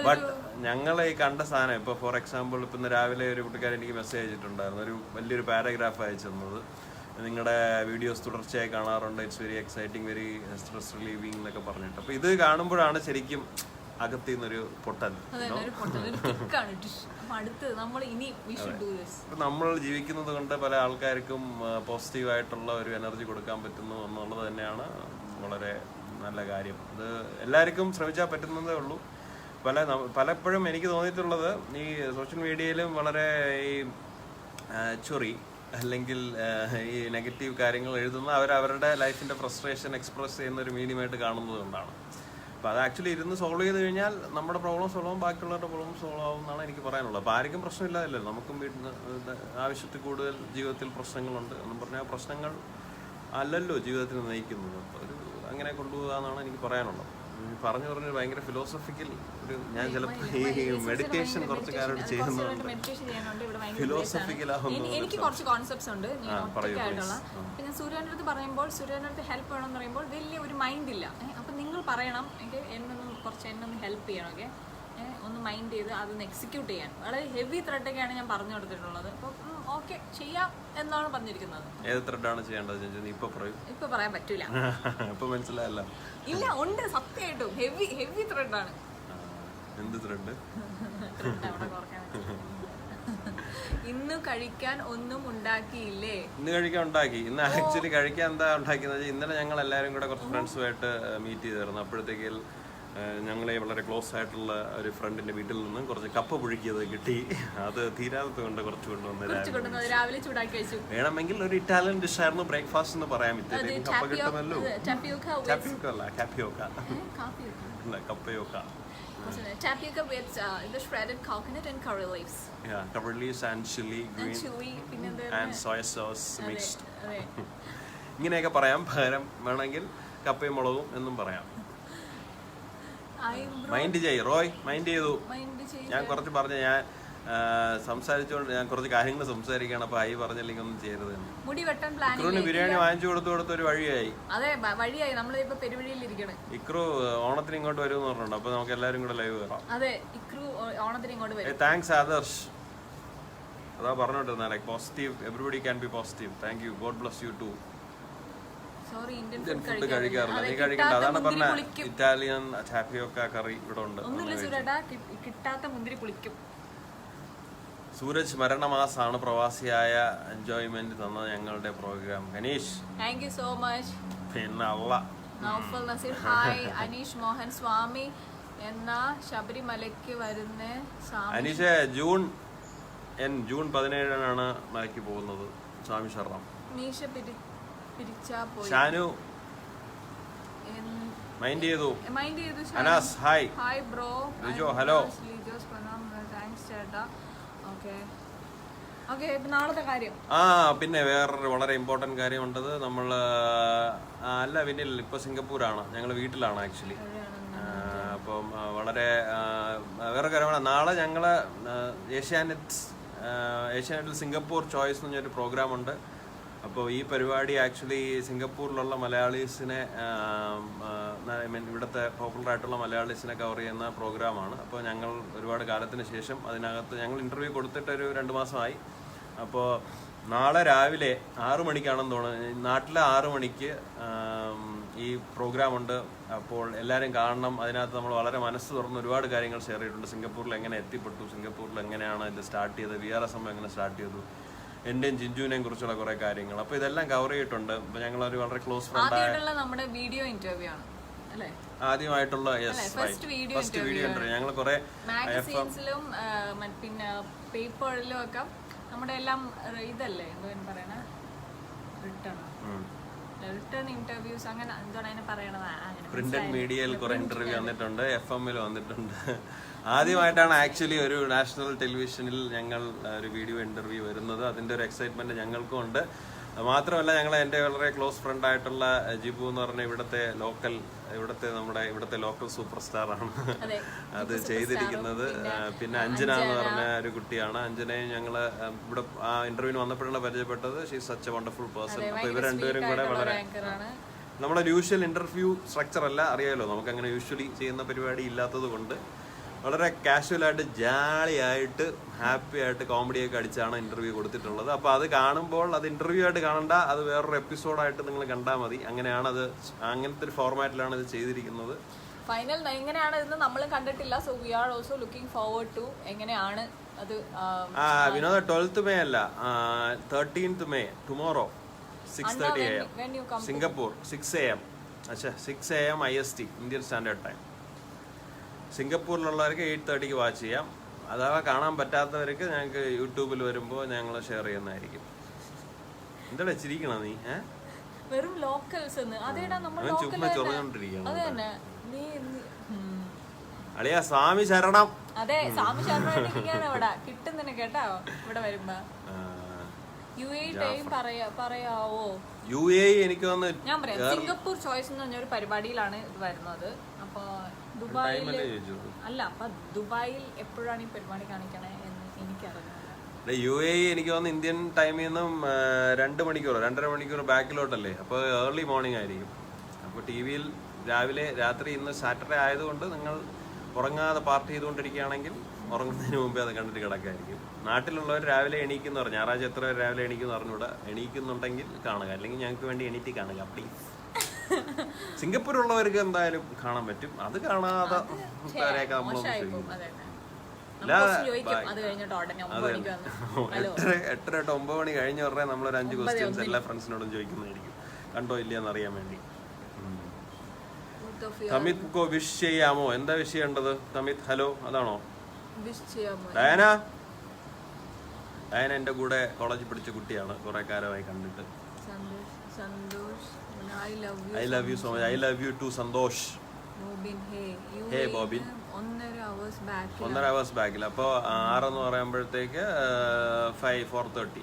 But ഞങ്ങൾ ഈ കണ്ട സാധനം ഇപ്പോൾ ഫോർ എക്സാമ്പിൾ ഇപ്പം ഇന്ന് രാവിലെ ഒരു കുട്ടിക്കാരൻ എനിക്ക് മെസ്സേജ് അയച്ചിട്ടുണ്ടായിരുന്നു, ഒരു വലിയൊരു പാരഗ്രാഫ് അയച്ചു തന്നത്. നിങ്ങളുടെ വീഡിയോസ് തുടർച്ചയായി കാണാറുണ്ട്, it's very exciting, very stress relieving എന്നൊക്കെ പറഞ്ഞിട്ട്. അപ്പോൾ ഇത് കാണുമ്പോഴാണ് ശരിക്കും അകത്തു നിന്നൊരു പൊട്ടൽ. നമ്മൾ ജീവിക്കുന്നത് കൊണ്ട് പല ആൾക്കാർക്കും പോസിറ്റീവായിട്ടുള്ള ഒരു എനർജി കൊടുക്കാൻ പറ്റുന്നു എന്നുള്ളത് തന്നെയാണ് വളരെ നല്ല കാര്യം. അത് എല്ലാവർക്കും ശ്രമിച്ചാൽ പറ്റുന്നതേ ഉള്ളൂ. പലപ്പോഴും എനിക്ക് തോന്നിയിട്ടുള്ളത് ഈ സോഷ്യൽ മീഡിയയിലും വളരെ ഈ ചൊറി അല്ലെങ്കിൽ ഈ നെഗറ്റീവ് കാര്യങ്ങൾ എഴുതുന്ന അവരവരുടെ ലൈഫിൻ്റെ ഫ്രസ്ട്രേഷൻ എക്സ്പ്രസ് ചെയ്യുന്ന ഒരു മീഡിയമായിട്ട് കാണുന്നത് കൊണ്ടാണ്. അപ്പോൾ അത് ആക്ച്വലി ഇരുന്ന് സോൾവ് ചെയ്ത് കഴിഞ്ഞാൽ നമ്മുടെ പ്രോബ്ലം സോൾവ് ആവും, ബാക്കിയുള്ളവരുടെ പ്രോബ്ലം സോൾവ് ആവും എന്നാണ് എനിക്ക് പറയാനുള്ളത്. അപ്പോൾ ആർക്കും പ്രശ്നമില്ലാതല്ലോ, നമുക്കും വീട്ടിൽ ആവശ്യത്തിൽ കൂടുതൽ ജീവിതത്തിൽ പ്രശ്നങ്ങളുണ്ട് എന്നും പറഞ്ഞാൽ പ്രശ്നങ്ങൾ അല്ലല്ലോ ജീവിതത്തിന് നയിക്കുന്നത്. അപ്പോൾ ഒരു അങ്ങനെ കൊണ്ടുപോകുക എന്നാണ് എനിക്ക് പറയാനുള്ളത്. പറഞ്ഞു പറഞ്ഞൊരു ഭയങ്കര ഫിലോസഫിക്കൽ ഒരു, ഞാൻ ചിലപ്പോൾ ഈ മെഡിറ്റേഷൻ കുറച്ച് കാര്യം ചെയ്യുന്നുണ്ട്, ഫിലോസഫിക്കൽ ആവുന്നു. എനിക്ക് കുറച്ച് കോൺസെപ്റ്റ്സ് ഉണ്ട് ഒറ്റയ്ക്കായിട്ടുള്ള. പിന്നെ സൂര്യൻ്റെ അടുത്ത് പറയുമ്പോൾ, സൂര്യൻ്റെ അടുത്ത് ഹെൽപ്പ് വേണമെന്ന് പറയുമ്പോൾ വലിയ ഒരു മൈൻഡ് ഇല്ല. അപ്പം നിങ്ങൾ പറയണം എന്നൊന്ന് ഹെൽപ്പ് ചെയ്യണം. ഓക്കെ, ഒന്ന് മൈൻഡ് ചെയ്ത് അതൊന്ന് എക്സിക്യൂട്ട് ചെയ്യാൻ. വളരെ ഹെവി ത്രെഡൊക്കെയാണ് ഞാൻ പറഞ്ഞു കൊടുത്തിട്ടുള്ളത്. അപ്പോൾ ഓക്കെ ചെയ്യാം എന്നാണ് പറഞ്ഞിരിക്കുന്നത്. ഏത് ത്രെഡാണ് ചെയ്യേണ്ടത് ഇപ്പൊ പറയാൻ പറ്റൂല. ഇപ്പൊ മനസ്സിലായല്ലോ. ഇല്ല, ഉണ്ട്, സത്യമായിട്ടും ഹെവി ത്രെഡാണ്. എന്ത് ത്രെഡ്? ഇന്ന് കഴിക്കാൻ ഒന്നും ഉണ്ടാക്കിയില്ലേ? ഇന്ന് കഴിക്കാൻ ഉണ്ടാക്കി. ഇന്ന് ആക്ച്വലി കഴിക്കാൻ എന്താ ഉണ്ടാക്കിയെന്ന് വെച്ചാൽ, ഇന്നലെ ഞങ്ങൾ എല്ലാവരും കൂടെ കുറച്ച് ഫ്രണ്ട്സുമായിട്ട് മീറ്റ് ചെയ്തിരുന്നു. അപ്പോഴത്തേക്ക് ഞങ്ങളെ വളരെ ക്ലോസ് ആയിട്ടുള്ള ഒരു ഫ്രണ്ടിന്റെ വീട്ടിൽ നിന്ന് കുറച്ച് കപ്പ പുഴുക്കിയത് കിട്ടി. അത് തീരാത്തത് കൊണ്ട് കുറച്ച് കൊണ്ടുവന്ന് രാവിലെ ചൂടാക്കി കഴിച്ചു. വേണമെങ്കിൽ ഒരു ഇറ്റാലിയൻ ഡിഷ് ആയിരുന്നു ബ്രേക്ക്ഫാസ്റ്റ് എന്ന് പറയാൻ പറ്റില്ല. കപ്പ കിട്ടുമല്ലോ. Tapioca with the shredded coconut and curry leaves. Yeah, curry leaves and chili, green and soy sauce mixed. ഇങ്ങനെയൊക്കെ പറയാം. പകരം വേണമെങ്കിൽ കപ്പയും മുളകും എന്നും പറയാം. മൈൻഡ് ചെയ്യ് റോയ്, മൈൻഡ് ചെയ്തു. ഞാൻ കുറച്ച് പറഞ്ഞു, ഞാൻ സംസാരിച്ചുകൊണ്ട് ഞാൻ കുറച്ച് കാര്യങ്ങൾ സംസാരിക്കണം. അപ്പൊ ആയി പറഞ്ഞില്ലെങ്കിൽ ഒന്നും ചെയ്യരുത്. ഇക്രൂന് ബിരിയാണി വാങ്ങിച്ചു കൊടുത്ത് ഒരു വഴിയായി. അതെ, വഴിയായി. നമ്മളിപ്പോ പെരുവഴിയിലിരിക്കണം. ഇക്രു ഓണത്തിന് ഇങ്ങോട്ട് വരും എന്ന് പറഞ്ഞിട്ടുണ്ട്. അപ്പൊ നമുക്ക് എല്ലാവരും കൂടെ ലൈവ് കയറാം. അതെ, ഇക്രു ഓണത്തിന് ഇങ്ങോട്ട് വരും. താങ്ക്സ് ആദർശ്. അതാ പറഞ്ഞോണ്ടിരുന്ന like positive, everybody can be positive. Thank you, God bless you too. Indian food കഴിക്കാറില്ല, നീ കഴിക്കണ്ട. അതാണ് പറഞ്ഞ ഇറ്റാലിയൻ ടാപ്പിയോക്ക കറി ഇവിടെ ഉണ്ട്. സൂരജ് മരണമാസാണ് പ്രവാസിയായ എൻജോയ്മെന്റ് തന്ന ഞങ്ങളുടെ program. Aneesh, thank you so much. പിന്നെ നൗഫൽ നസീർ, ഹായ്. അനീഷ് മോഹൻ, സ്വാമി എന്നാ ശബരിമലയ്ക്ക് വരുന്ന അനീഷ് ജൂൺ 17 മലയ്ക്ക് പോകുന്നത്. സ്വാമി ശരണം. മീശ ഷാനു മൈൻഡ് ചെയ്തു. Anas hi. Hi bro. Lijo hello. Thanks ചേട്ടാ. ഓക്കെ, നാളത്തെ കാര്യം. പിന്നെ വേറൊരു വളരെ ഇമ്പോർട്ടന്റ് കാര്യമുണ്ടത്. നമ്മൾ അല്ല വിനിൽ ഇപ്പൊ സിംഗപ്പൂരാണ്, ഞങ്ങൾ വീട്ടിലാണ് ആക്ച്വലി. അപ്പം വളരെ വേറെ കാര്യമാണ്. നാളെ ഞങ്ങള് ഏഷ്യാനെറ്റിൽ സിംഗപ്പൂർ ചോയ്സ് എന്ന് പറഞ്ഞൊരു പ്രോഗ്രാം ഉണ്ട്. അപ്പോൾ ഈ പരിപാടി ആക്ച്വലി സിംഗപ്പൂരിലുള്ള മലയാളീസിനെ, ഐ മീൻ ഇവിടുത്തെ പോപ്പുലർ ആയിട്ടുള്ള മലയാളീസിനെ കവർ ചെയ്യുന്ന പ്രോഗ്രാമാണ്. അപ്പോൾ ഞങ്ങൾ ഒരുപാട് കാലത്തിന് ശേഷം അതിനകത്ത് ഞങ്ങൾ ഇൻ്റർവ്യൂ കൊടുത്തിട്ടൊരു 2 മാസമായി. അപ്പോൾ നാളെ രാവിലെ 6 മണിക്കാണെന്ന് തോന്നുന്നു, നാട്ടിലെ 6 മണിക്ക് ഈ പ്രോഗ്രാം ഉണ്ട്. അപ്പോൾ എല്ലാവരും കാണണം. അതിനകത്ത് നമ്മൾ വളരെ മനസ്സ് തുറന്ന് ഒരുപാട് കാര്യങ്ങൾ ഷെയർ ചെയ്തിട്ടുണ്ട്. സിംഗപ്പൂരിൽ എങ്ങനെ എത്തിപ്പെട്ടു, സിംഗപ്പൂരിൽ എങ്ങനെയാണ് ഇത് സ്റ്റാർട്ട് ചെയ്തത്, VRSM എങ്ങനെ സ്റ്റാർട്ട് ചെയ്തു, എന്റെയും ജിഞ്ചുവിനെയും കുറിച്ചുള്ള കുറെ കാര്യങ്ങൾ. അപ്പൊ ഇതെല്ലാം കവർ ചെയ്തിട്ടുണ്ട്. അപ്പൊ ഞങ്ങൾ ഒരു വളരെ ക്ലോസ് ഫ്രണ്ട് നമ്മുടെ വീഡിയോ ഇന്റർവ്യൂ ആണ് അല്ലേ, ആദ്യമായിട്ടുള്ള ഫസ്റ്റ് വീഡിയോ ഇന്റർവ്യൂ. ഞങ്ങൾ കുറെ മാഗസീൻസിലും പിന്നെ പേപ്പറിലും ഒക്കെ നമ്മുടെ എല്ലാം ഇതല്ലേ എന്തോ പറയണ റിട്ടേൺ ഇന്റർവ്യൂസ്, അങ്ങനെ എന്താണ് അതിനെ പറയണത്. പ്രിന്റഡ് മീഡിയയിൽ കുറെ ഇന്റർവ്യൂ വന്നിട്ടുണ്ട്, FM-ൽ വന്നിട്ടുണ്ട്. ആദ്യമായിട്ടാണ് ആക്ച്വലി ഒരു നാഷണൽ ടെലിവിഷനിൽ ഞങ്ങൾ ഒരു വീഡിയോ ഇന്റർവ്യൂ വരുന്നത്. അതിൻ്റെ ഒരു എക്സൈറ്റ്മെന്റ് ഞങ്ങൾക്കും ഉണ്ട്. മാത്രമല്ല എൻ്റെ വളരെ ക്ലോസ് ഫ്രണ്ട് ആയിട്ടുള്ള ജിബു എന്ന് പറഞ്ഞ ഇവിടുത്തെ ലോക്കൽ സൂപ്പർ സ്റ്റാർ ആണ് അത് ചെയ്തിരിക്കുന്നത്. പിന്നെ അഞ്ജന എന്ന് പറഞ്ഞ ഒരു കുട്ടിയാണ്. അഞ്ജനയും ഞങ്ങള് ഇവിടെ ആ ഇന്റർവ്യൂവിന് വന്നപ്പോഴാണ് പരിചയപ്പെട്ടത്. She is such A wonderful person. അപ്പൊ ഇവർ രണ്ടുപേരും കൂടെ വളരെ നമ്മുടെ യൂഷ്വൽ ഇന്റർവ്യൂ സ്ട്രക്ചർ അല്ല, അറിയാമല്ലോ, നമുക്ക് അങ്ങനെ യൂഷ്വലി ചെയ്യുന്ന പരിപാടി ഇല്ലാത്തത് കൊണ്ട് വളരെ കാഷ്വലായിട്ട് ജാളിയായിട്ട് ഹാപ്പി ആയിട്ട് കോമഡിയൊക്കെ അടിച്ചാണ് ഇന്റർവ്യൂ കൊടുത്തിട്ടുള്ളത്. അപ്പോൾ അത് കാണുമ്പോൾ അത് ഇന്റർവ്യൂ ആയിട്ട് കാണണ്ട, അത് വേറൊരു എപ്പിസോഡായിട്ട് നിങ്ങൾ കണ്ടാൽ മതി. അങ്ങനെയാണ് അങ്ങനത്തെ ഒരു ഫോർമാറ്റിലാണ് ഇത് ചെയ്തിരിക്കുന്നത്. ഫൈനൽ എങ്ങനെയാണ് ഇന്ന് നമ്മൾ കണ്ടിട്ടില്ല. So we are also looking forward to എങ്ങനെയാണ് അത്. വിനോദ 12th May അല്ല, 13th May tomorrow 6:30 AM Singapore 6 AM 6 AM IST Indian standard time. സിംഗപ്പൂരിലുള്ളവർക്ക് 8:30 വാച്ച് ചെയ്യാം. അഥവാ കാണാൻ പറ്റാത്തവർക്ക് ഞങ്ങൾക്ക് യൂട്യൂബിൽ വരുമ്പോൾ ഞങ്ങൾ ഷെയർ ചെയ്യുന്നതായിരിക്കും. എന്താ ചിരിക്കണ നീ? വെറും ലോക്കൽസ് ചുമ്മാ ചൊറഞ്ഞോണ്ടിരിക്കണം. അളിയാ സ്വാമി ശരണം. അതെ, സ്വാമി ശരണം ഇവിടെ കിട്ടുന്നതിന് കേട്ടോ. ഇവിടെ വരുമ്പോ പറയാവോ? UAE എനിക്ക് ഞാൻ പറയാം. സിംഗപ്പൂർ ചോയ്സ് എന്ന് പറഞ്ഞ ഒരു പരിപാടിയിലാണ് ഇത് വരുന്നത്. അപ്പൊ ദുബായിൽ അല്ല, അപ്പൊ ദുബായിൽ എപ്പോഴാണ് ഈ പരിപാടി കാണിക്കണേ എന്ന് എനിക്കറിയില്ല. UAE എനിക്ക് തോന്നുന്നു ഇന്ത്യൻ ടൈമിൽ നിന്നും 2 മണിക്കൂർ 2.5 മണിക്കൂർ ബാക്കിലോട്ടല്ലേ. അപ്പോൾ ഏർലി മോർണിംഗ് ആയിരിക്കും. അപ്പോൾ TV-യിൽ രാത്രി ഇന്ന് സാറ്റർഡേ ആയതുകൊണ്ട് നിങ്ങൾ ഉറങ്ങാതെ പാർട്ടി ചെയ്തുകൊണ്ടിരിക്കുകയാണെങ്കിൽ ഉറങ്ങുന്നതിന് മുമ്പേ അത് കണ്ടിട്ട് കിടക്കായിരിക്കും. നാട്ടിലുള്ളവർ രാവിലെ എണീക്കുന്നവർ ഞായറാഴ്ച എത്ര പേര് രാവിലെ എണീക്കുന്നു പറഞ്ഞൂടെ. എണീക്കുന്നുണ്ടെങ്കിൽ കാണുക, അല്ലെങ്കിൽ ഞങ്ങൾക്ക് വേണ്ടി എണീറ്റ് കാണുക പ്ലീസ്. സിംഗപ്പൂരുള്ളവർക്ക് എന്തായാലും കാണാൻ പറ്റും. അത് കാണാതെ നമ്മളൊന്നും 8-9 മണി കഴിഞ്ഞ ഉടനെ നമ്മളൊരു 5 ക്വസ്റ്റ്യൻസ് എല്ലാ ഫ്രണ്ട്സിനോടും ചോദിക്കുന്നതായിരിക്കും, കണ്ടോ ഇല്ലയെന്ന് അറിയാൻ വേണ്ടി. തമിത് കോ വിഷ് ചെയ്യാമോ? എന്താ വിഷ് ചെയ്യേണ്ടത്? തമിത് ഹലോ അതാണോ? ഡയന എന്റെ കൂടെ കോളേജിൽ പഠിച്ച കുട്ടിയാണ്, കുറെ കാലമായി കണ്ടിട്ട്. I love you so much. I love you too, Sandosh. Hey Bobin. 1.5 hours back. അപ്പോൾ 6 എന്ന് പറയുമ്പോഴത്തേക്ക് 4:30.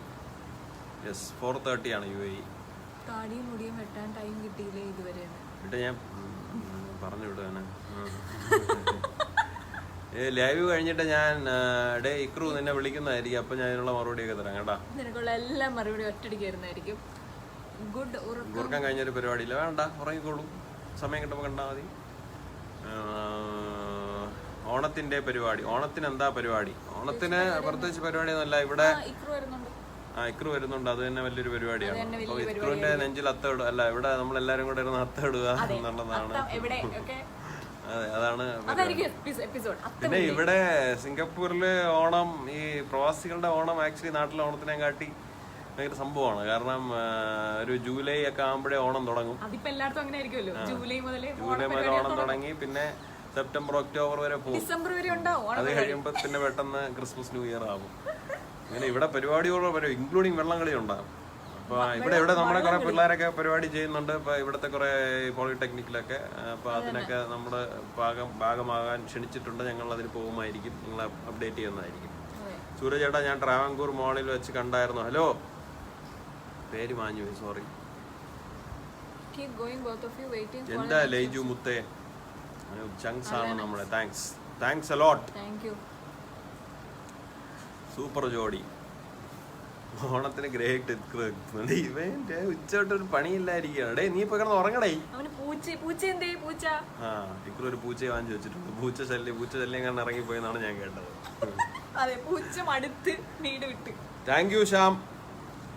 യെസ് 4:30 ആണ് UAE. എന്നിട്ട് ഞാൻ പറഞ്ഞു വിടുവാണ്. ലൈവ് കഴിഞ്ഞിട്ട് ഞാൻ ഇക്രു നിന്നെ വിളിക്കുന്നതായിരിക്കും. അപ്പൊ ഞാൻ അതിനുള്ള മറുപടിയൊക്കെ തരാം കേട്ടാ. എല്ലാ മറുപടി ഒറ്റടിക്കായിരുന്നായിരിക്കും. ഗുർക്കാൻ കഴിഞ്ഞൊരു പരിപാടിയില്ല, വേണ്ട ഉറങ്ങിക്കോളൂ, സമയം കിട്ടുമ്പോൾ കണ്ടാൽ മതി. ഓണത്തിന്റെ പരിപാടി, ഓണത്തിന് എന്താ പരിപാടി? ഓണത്തിന് പ്രത്യേകിച്ച് പരിപാടിയൊന്നുമല്ല. ഇവിടെ ഇക്രു വരുന്നുണ്ട്, അത് തന്നെ വലിയൊരു പരിപാടിയാണ്. അപ്പൊ ഇക്രുവിന്റെ നെഞ്ചിൽ അത്തമിടുക അല്ല, ഇവിടെ നമ്മളെല്ലാരും കൂടെ ഇരുന്ന് അത്തമിടുക എന്നുള്ളതാണ്. അതെ, അതാണ്. പിന്നെ ഇവിടെ സിംഗപ്പൂരില് ഓണം, ഈ പ്രവാസികളുടെ ഓണം ആക്ച്വലി നാട്ടിലെ ഓണത്തിനെ കാട്ടി ഭയങ്കര സംഭവമാണ്. കാരണം ഒരു ജൂലൈ ഒക്കെ ആകുമ്പോഴേ ഓണം തുടങ്ങും. ജൂലൈ മുതൽ ഓണം തുടങ്ങി പിന്നെ സെപ്റ്റംബർ ഒക്ടോബർ വരെ പോകും. അത് കഴിയുമ്പോ പിന്നെ പെട്ടെന്ന് ക്രിസ്മസ് ന്യൂ ഇയർ ആകും. അങ്ങനെ ഇവിടെ പരിപാടികളോ ഇൻക്ലൂഡിങ് വെള്ളംകളി ഉണ്ടാകും. അപ്പൊ ഇവിടെ നമ്മുടെ കുറെ പിള്ളേരൊക്കെ പരിപാടി ചെയ്യുന്നുണ്ട്. ഇപ്പൊ ഇവിടുത്തെ കുറെ പോളിടെക്നിക്കിലൊക്കെ. അപ്പൊ അതിനൊക്കെ നമ്മുടെ ഭാഗമാകാൻ ക്ഷണിച്ചിട്ടുണ്ട്. ഞങ്ങൾ അതിന് പോകുമായിരിക്കും, നിങ്ങളെ അപ്ഡേറ്റ് ചെയ്യുന്നതായിരിക്കും. സൂരജ് ചേട്ടാ, ഞാൻ ട്രാവൻകൂർ മോളിൽ വെച്ച് കണ്ടായിരുന്നു. ഹലോ, പേര് മാഞ്ഞു, സോറി. എന്താ ലൈജു മുത്തേ, ചങ്സ് ആണ് നമ്മളെ. Thanks a lot. സൂപ്പർ ജോഡി. ഓണത്തിന് ഗ്രേറ്റ്. ഇവന്റെ ഉച്ചോട്ടൊരു പണിയില്ലായിരിക്കും. നീ ഇപ്പൊ കിടന്ന് ഉറങ്ങടേ. ഇക്രു ഒരു പൂച്ചയെ വാങ്ങിച്ചു വെച്ചിട്ടുണ്ട്. പൂച്ച ശല്യം കാരണം ഇറങ്ങിപ്പോയെന്നാണ് ഞാൻ കേട്ടത്. Thank you Shyam.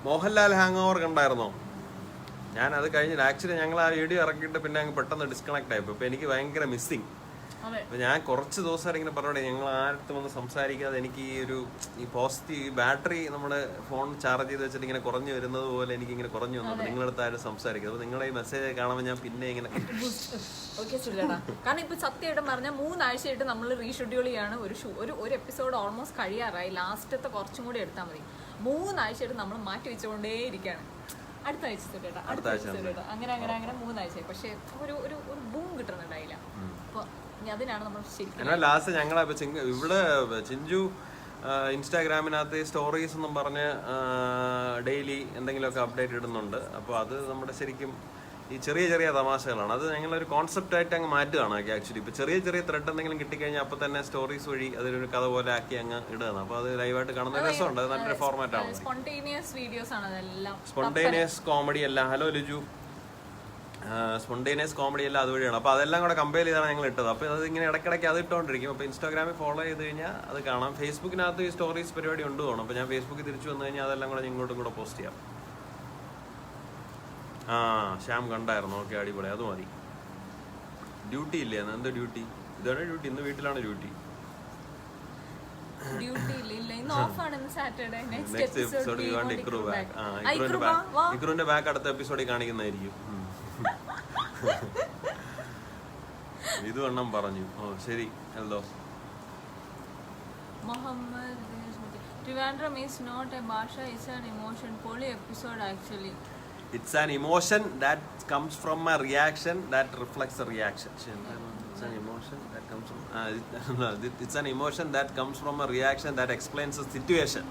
Mohanlal hang over കണ്ടായിരുന്നോ? ഞാൻ അത് കഴിഞ്ഞിട്ട് ആക്ച്വലി ഞങ്ങൾ ആ വീഡിയോ ഇറക്കിയിട്ട് പിന്നെ അങ്ങ് പെട്ടെന്ന് ഡിസ്കണക്ട് ആയിപ്പോ. ഇപ്പൊ എനിക്ക് ഭയങ്കര മിസ്സിങ്. അപ്പൊ ഞാൻ കുറച്ച് ദിവസം ഇങ്ങനെ പറഞ്ഞോടെ, ഞങ്ങൾ ആരുടെ വന്ന് സംസാരിക്കാതെ എനിക്ക് ഈ പോസിറ്റീവ് ബാറ്ററി നമ്മുടെ ഫോൺ ചാർജ് ചെയ്ത് വെച്ചിട്ട് ഇങ്ങനെ കുറഞ്ഞു വരുന്നത് പോലെ എനിക്ക് ഇങ്ങനെ കുറഞ്ഞു വന്നു. നിങ്ങളടുത്ത് ആരും സംസാരിക്കും. അപ്പൊ നിങ്ങളെ ഈ മെസ്സേജ് കാണുമ്പോൾ ഞാൻ പിന്നെ ഇങ്ങനെ കാരണം ഇപ്പൊ സത്യമായിട്ട് പറഞ്ഞാൽ 3 ആഴ്ചയായിട്ട് നമ്മൾ റീഷെഡ്യൂൾ ചെയ്യാണ്. ഒരു എപ്പിസോഡ് ഓൾമോസ്റ്റ് കഴിയാറായി. ലാസ്റ്റത്തെ കുറച്ചും കൂടി എടുത്താൽ മതി. 3 ആഴ്ചയായിട്ട് നമ്മൾ മാറ്റി വെച്ചുകൊണ്ടേ ഇരിക്കുകയാണ്. അടുത്ത ആഴ്ച അങ്ങനെ 3 ആഴ്ചയായി. പക്ഷെ ഒരു ബൂം കിട്ടുന്നുണ്ടായില്ല. അപ്പൊ അതിനാണ് നമ്മൾ ശരിക്കും ലാസ്റ്റ് ഞങ്ങളെ ഇവിടെ ചിഞ്ചു ഇൻസ്റ്റാഗ്രാമിനകത്ത് സ്റ്റോറീസ് എന്നും പറഞ്ഞ് ഡെയിലി എന്തെങ്കിലുമൊക്കെ അപ്ഡേറ്റ് ഇടുന്നുണ്ട്. അപ്പോൾ അത് നമ്മുടെ ശരിക്കും ഈ ചെറിയ ചെറിയ തമാശകളാണ്. അത് ഞങ്ങളൊരു കോൺസെപ്റ്റായിട്ട് അങ്ങ് മാറ്റുകയാണ് ആക്ച്വലി. ഇപ്പോൾ ചെറിയ ചെറിയ ത്രെഡ് എന്തെങ്കിലും കിട്ടിക്കഴിഞ്ഞാൽ അപ്പോൾ തന്നെ സ്റ്റോറീസ് വഴി അതൊരു കഥ പോലെ ആക്കി അങ്ങ് ഇടുകയാണ്. അപ്പോൾ അത് ലൈവായിട്ട് കാണുന്ന രസമുണ്ട്. അത് നല്ലൊരു ഫോർമാറ്റാണ്. സ്പോണ്ടേനിയസ് കോമഡി എല്ലാം. ഹലോ ലിജു. സ്പോണ്ടേനിയസ് കോമഡി എല്ലാം അതുവഴിയാണ്. അപ്പോൾ അതെല്ലാം കൂടെ കമ്പയർ ചെയ്താണ് ഞങ്ങൾ ഇട്ടത്. അപ്പോൾ അത് ഇങ്ങനെ ഇടയ്ക്കിടയ്ക്ക് അത് ഇട്ടുകൊണ്ടിരിക്കും. അപ്പോൾ ഇൻസ്റ്റാഗ്രാമിൽ ഫോളോ ചെയ്ത് കഴിഞ്ഞാൽ അത് കാണാം. ഫേസ്ബുക്കിനകത്ത് ഈ സ്റ്റോറീസ് പരിപാടി ഉണ്ട് തോന്നും. അപ്പോൾ ഞാൻ ഫേസ്ബുക്കിൽ തിരിച്ചു വന്നു കഴിഞ്ഞാൽ അതെല്ലാം കൂടെ ഇങ്ങോട്ടും കൂടെ പോസ്റ്റ് ചെയ്യാം. ശ്യാം കണ്ടായിരുന്നു. ഓക്കെ, അടിപൊളി. അത് മതി. ഡ്യൂട്ടി ഇല്ലേ? എന്താ ഡ്യൂട്ടി? ഇതാണ് ഡ്യൂട്ടി. ഇന്ന് വീട്ടിലാണ് ഡ്യൂട്ടി. ഇക്രുവിന്റെ ബാക്ക് അടുത്ത എപ്പിസോഡിൽ കാണിക്കുന്നതായിരിക്കും. ഇത് എണ്ണം പറഞ്ഞു. ഓ ശരി. Hello. Trivandrum is not a Basha, it's an emotion. Poly episode actually. It's an emotion that comes from a reaction that reflects a reaction. It's an emotion that comes from it's an emotion that comes from a reaction that explains a situation.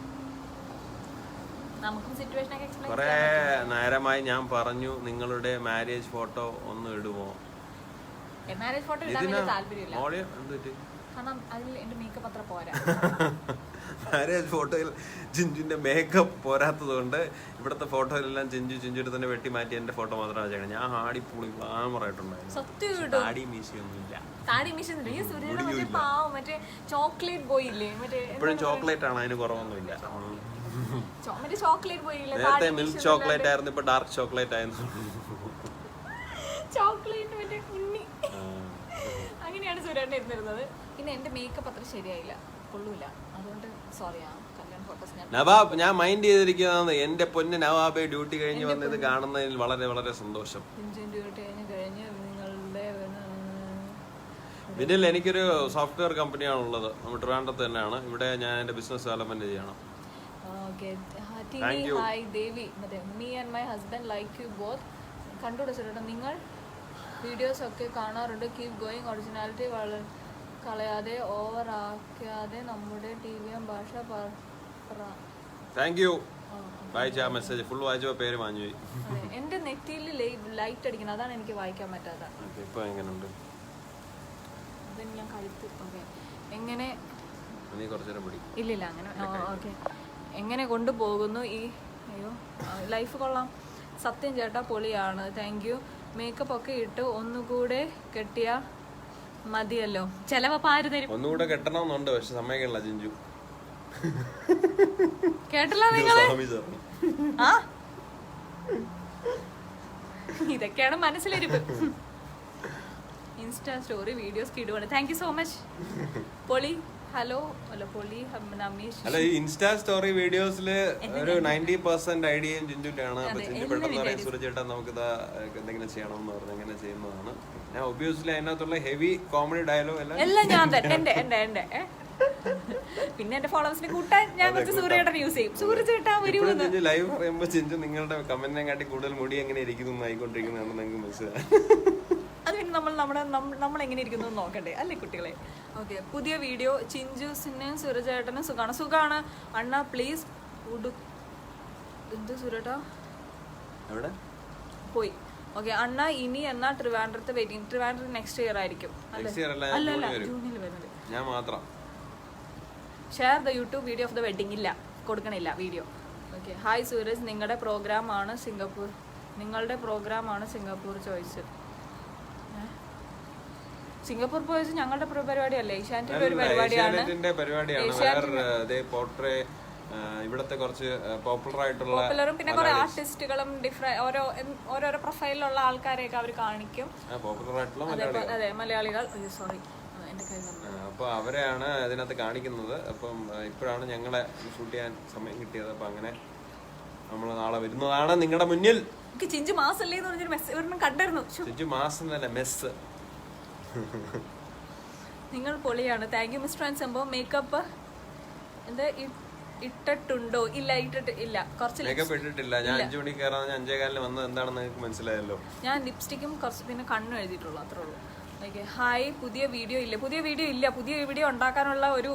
കുറേ നേരമായി ഞാൻ പറഞ്ഞു നിങ്ങളുടെ marriage photo ഒന്ന് ഇടുമോ? Marriage ഫോട്ടോയിൽ ചിഞ്ചുവിന്റെ makeup പോരാത്തത് കൊണ്ട് ഇവിടുത്തെ ഫോട്ടോയിലെല്ലാം ചിഞ്ചുടെ തന്നെ വെട്ടി മാറ്റി എന്റെ ഫോട്ടോ മാത്രമാണ് ചെയ്യണം. ഞാൻ ആടിപ്പൊളി ഗ്ലാമറായിട്ടുണ്ടായിരുന്നു. താടി മീശയൊന്നും ഇല്ല. ഇപ്പോഴും ചോക്ലേറ്റ് ആണ്, അതിന് കുറവൊന്നുമില്ല. നേരത്തെ മിൽക്ക് ചോക്ലേറ്റ് ആയിരുന്നു, ഇപ്പൊ ഡാർക്ക് ചോക്ലേറ്റ് ആയിരുന്നു. അങ്ങനെയാണ് സുരേട്ടൻ ഇരുന്നിരുന്നത്. പിന്നെ എന്റെ മേക്കപ്പ് അത്ര ശരിയായില്ല, കൊള്ളൂല. അതുകൊണ്ട് സോറി. നവാബ്, ഞാൻ മൈൻഡ് ചെയ്തിരിക്കുന്നത് എന്റെ പൊന്ന് നവാബെ ഡ്യൂട്ടി കഴിഞ്ഞ് വന്നത് കാണുന്നതിൽ വളരെ വളരെ സന്തോഷം. ഇതിൽ എനിക്കൊരു സോഫ്റ്റ്വെയർ കമ്പനിയാണുള്ളത്. നമ്മൾ ട്രിവാൻഡ്രത്ത് തന്നെയാണ്. ഇവിടെ ഞാൻ എന്റെ ബിസിനസ് ഡെവലപ്മെന്റ് ചെയ്യണം. കണ്ടുകൂടെ സുരേട്ടൻ? നിങ്ങൾ വീഡിയോസ് ഒക്കെ കാണാറുണ്ട്. Keep going. ഒറിജിനാലിറ്റി കളയാതെ ഓവർ ആക്കാതെ നമ്മുടെ ടിവിയും ഭാഷ മെസ്സേജ് ഫുൾ വായിച്ചോ പേര് മാഞ്ഞു. എന്റെ നെറ്റിയിൽ ലൈറ്റ് അടിക്കണം, അതാണ് എനിക്ക് വായിക്കാൻ പറ്റാത്ത. ഞാൻ കഴുത്ത് എങ്ങനെ ഇല്ലില്ല അങ്ങനെ. ഓക്കെ, എങ്ങനെ കൊണ്ടുപോകുന്നു ഈ ലൈഫ്? കൊള്ളാം സത്യം ചേട്ടാ, പൊളിയാണ്. Thank you. മേക്കപ്പ് ഒക്കെ ഇട്ട് ഒന്നുകൂടെ കെട്ടിയ മതിയല്ലോ. ചെലവപ്പ ആര് തരും? ഒന്നുകൂടെ കെട്ടണമെന്നുണ്ട്, പക്ഷെ സമ്മതിക്കണില്ല ചിഞ്ചു. കേട്ടല്ലോ നിങ്ങള്? ഇതൊക്കെയാണ് മനസ്സിലിരിപ്പ്. ഇൻസ്റ്റാ സ്റ്റോറി വീഡിയോസ് ഇടുവാണ്. Thank you so much. പൊളി. ഹലോ. അല്ല പൊളി നമീഷ്. അല്ല, ഈ ഇൻസ്റ്റാ സ്റ്റോറി വീഡിയോസില് ഒരു 90% ഐഡിയയും ചിഞ്ചുന്റെ ആണ്. അപ്പൊ ചിഞ്ചു പെട്ടെന്ന് പറയാം, സുരജേട്ടാ നമുക്കിതാ എന്തെങ്കിലും ചെയ്യണം എന്ന് പറഞ്ഞ് അങ്ങനെ ചെയ്യുന്നതാണ്. ഞാൻ ഒബ്വിയസ്ലി അതിനകത്തുള്ള ഹെവി കോമഡി ഡയലോഗ് എല്ലാം ഞാൻ തന്നെ എന്റെ പിന്നെ എന്റെ ഫോളോവേഴ്സിനെ കൂട്ടാൻ ഞാൻ കുറച്ച് സൂര്യചേട്ടൻ യൂസ് ചെയ്യും. സൂര്യചേട്ടാ ചിഞ്ചു ലൈവ് പറയുമ്പോ ചിഞ്ചു നിങ്ങളുടെ കമന്റിനെ കാട്ടി കൂടുതൽ മുടി എങ്ങനെ ഇരിക്കുന്നു ആയിക്കൊണ്ടിരിക്കുന്നതാണ് നിങ്ങൾക്ക് മനസ്സിലായി. അത് പിന്നെ നമ്മൾ എങ്ങനെ ഇരിക്കുന്നു നോക്കണ്ടേ അല്ലേ കുട്ടികളെ? ഓക്കെ, പുതിയ വീഡിയോ. ചിഞ്ചുസിനും സുരജേട്ടനും സുഖാണ്. അണ്ണ പ്ലീസ് എന്ത് സുരേട്ടാ പോയി. ഓക്കെ, അണ്ണ ഇനി എന്നാ ട്രിവാൻഡ്രത്ത് വെയിറ്റിംഗ്? ട്രിവാൻഡ്രത്ത് നെക്സ്റ്റ് ഇയർ ആയിരിക്കും. അല്ലല്ല, ജൂണിൽ വരുന്നത്. ഞാൻ മാത്രം. Share the YouTube video of the wedding. ഇല്ല, കൊടുക്കണില്ല വീഡിയോ. ഓക്കെ, ഹായ് സൂരജ്, നിങ്ങളുടെ പ്രോഗ്രാമാണ് സിംഗപ്പൂർ ചോയ്സ്. സിംഗപ്പൂർ പോയത് ഞങ്ങളുടെ പരിപാടിയല്ലേ? ഏഷ്യാനെറ്റിന്റെ ഒരു പരിപാടിയാണ്. ഇവിടത്തെ കുറച്ച് പോപ്പുലറും പിന്നെ കുറെ ആർട്ടിസ്റ്റുകളും ഓരോരോ പ്രൊഫൈലിലുള്ള ആൾക്കാരെയൊക്കെ അവർ കാണിക്കും. അതെ, മലയാളികൾ. സോറി, അപ്പൊ അവരെയാണ് അതിനകത്ത് കാണിക്കുന്നത്. അപ്പം ഇപ്പോഴാണ് ഞങ്ങളെ ഷൂട്ട് ചെയ്യാൻ സമയം കിട്ടിയത്. അപ്പൊ അങ്ങനെ നമ്മൾ നാളെ വരുന്നതാണ് നിങ്ങളുടെ മുന്നിൽ. ചിഞ്ചു മാസല്ലേ എന്ന് പറഞ്ഞൊരു മെസ്സേജ് കണ്ടായിരുന്നു. ചിഞ്ചു മാസം തന്നെ മെസ്സ്. നിങ്ങൾ പൊളിയാണ്. താങ്ക് യു മിസ്റ്റർ ആൻഡ് സംഭവം. മേക്കപ്പ് എന്താ ഇട്ടിട്ടുണ്ടോ? ഇല്ല, കുറച്ച് മേക്കപ്പ് ഇട്ടിട്ടില്ല. ഞാൻ 5 മണിക്ക് കയറാൻ 5:15 വന്നത് എന്താണെന്ന് നിങ്ങൾക്ക് മനസ്സിലായല്ലോ. ഞാൻ ലിപ്സ്റ്റിക്കും കുറച്ച് പിന്നെ കണ്ണും എഴുതിയിട്ടുള്ളൂ, അത്രേ ഉള്ളൂ. ഹായ്, പുതിയ വീഡിയോ ഇല്ല. പുതിയ വീഡിയോ ഉണ്ടാക്കാനുള്ള ഒരു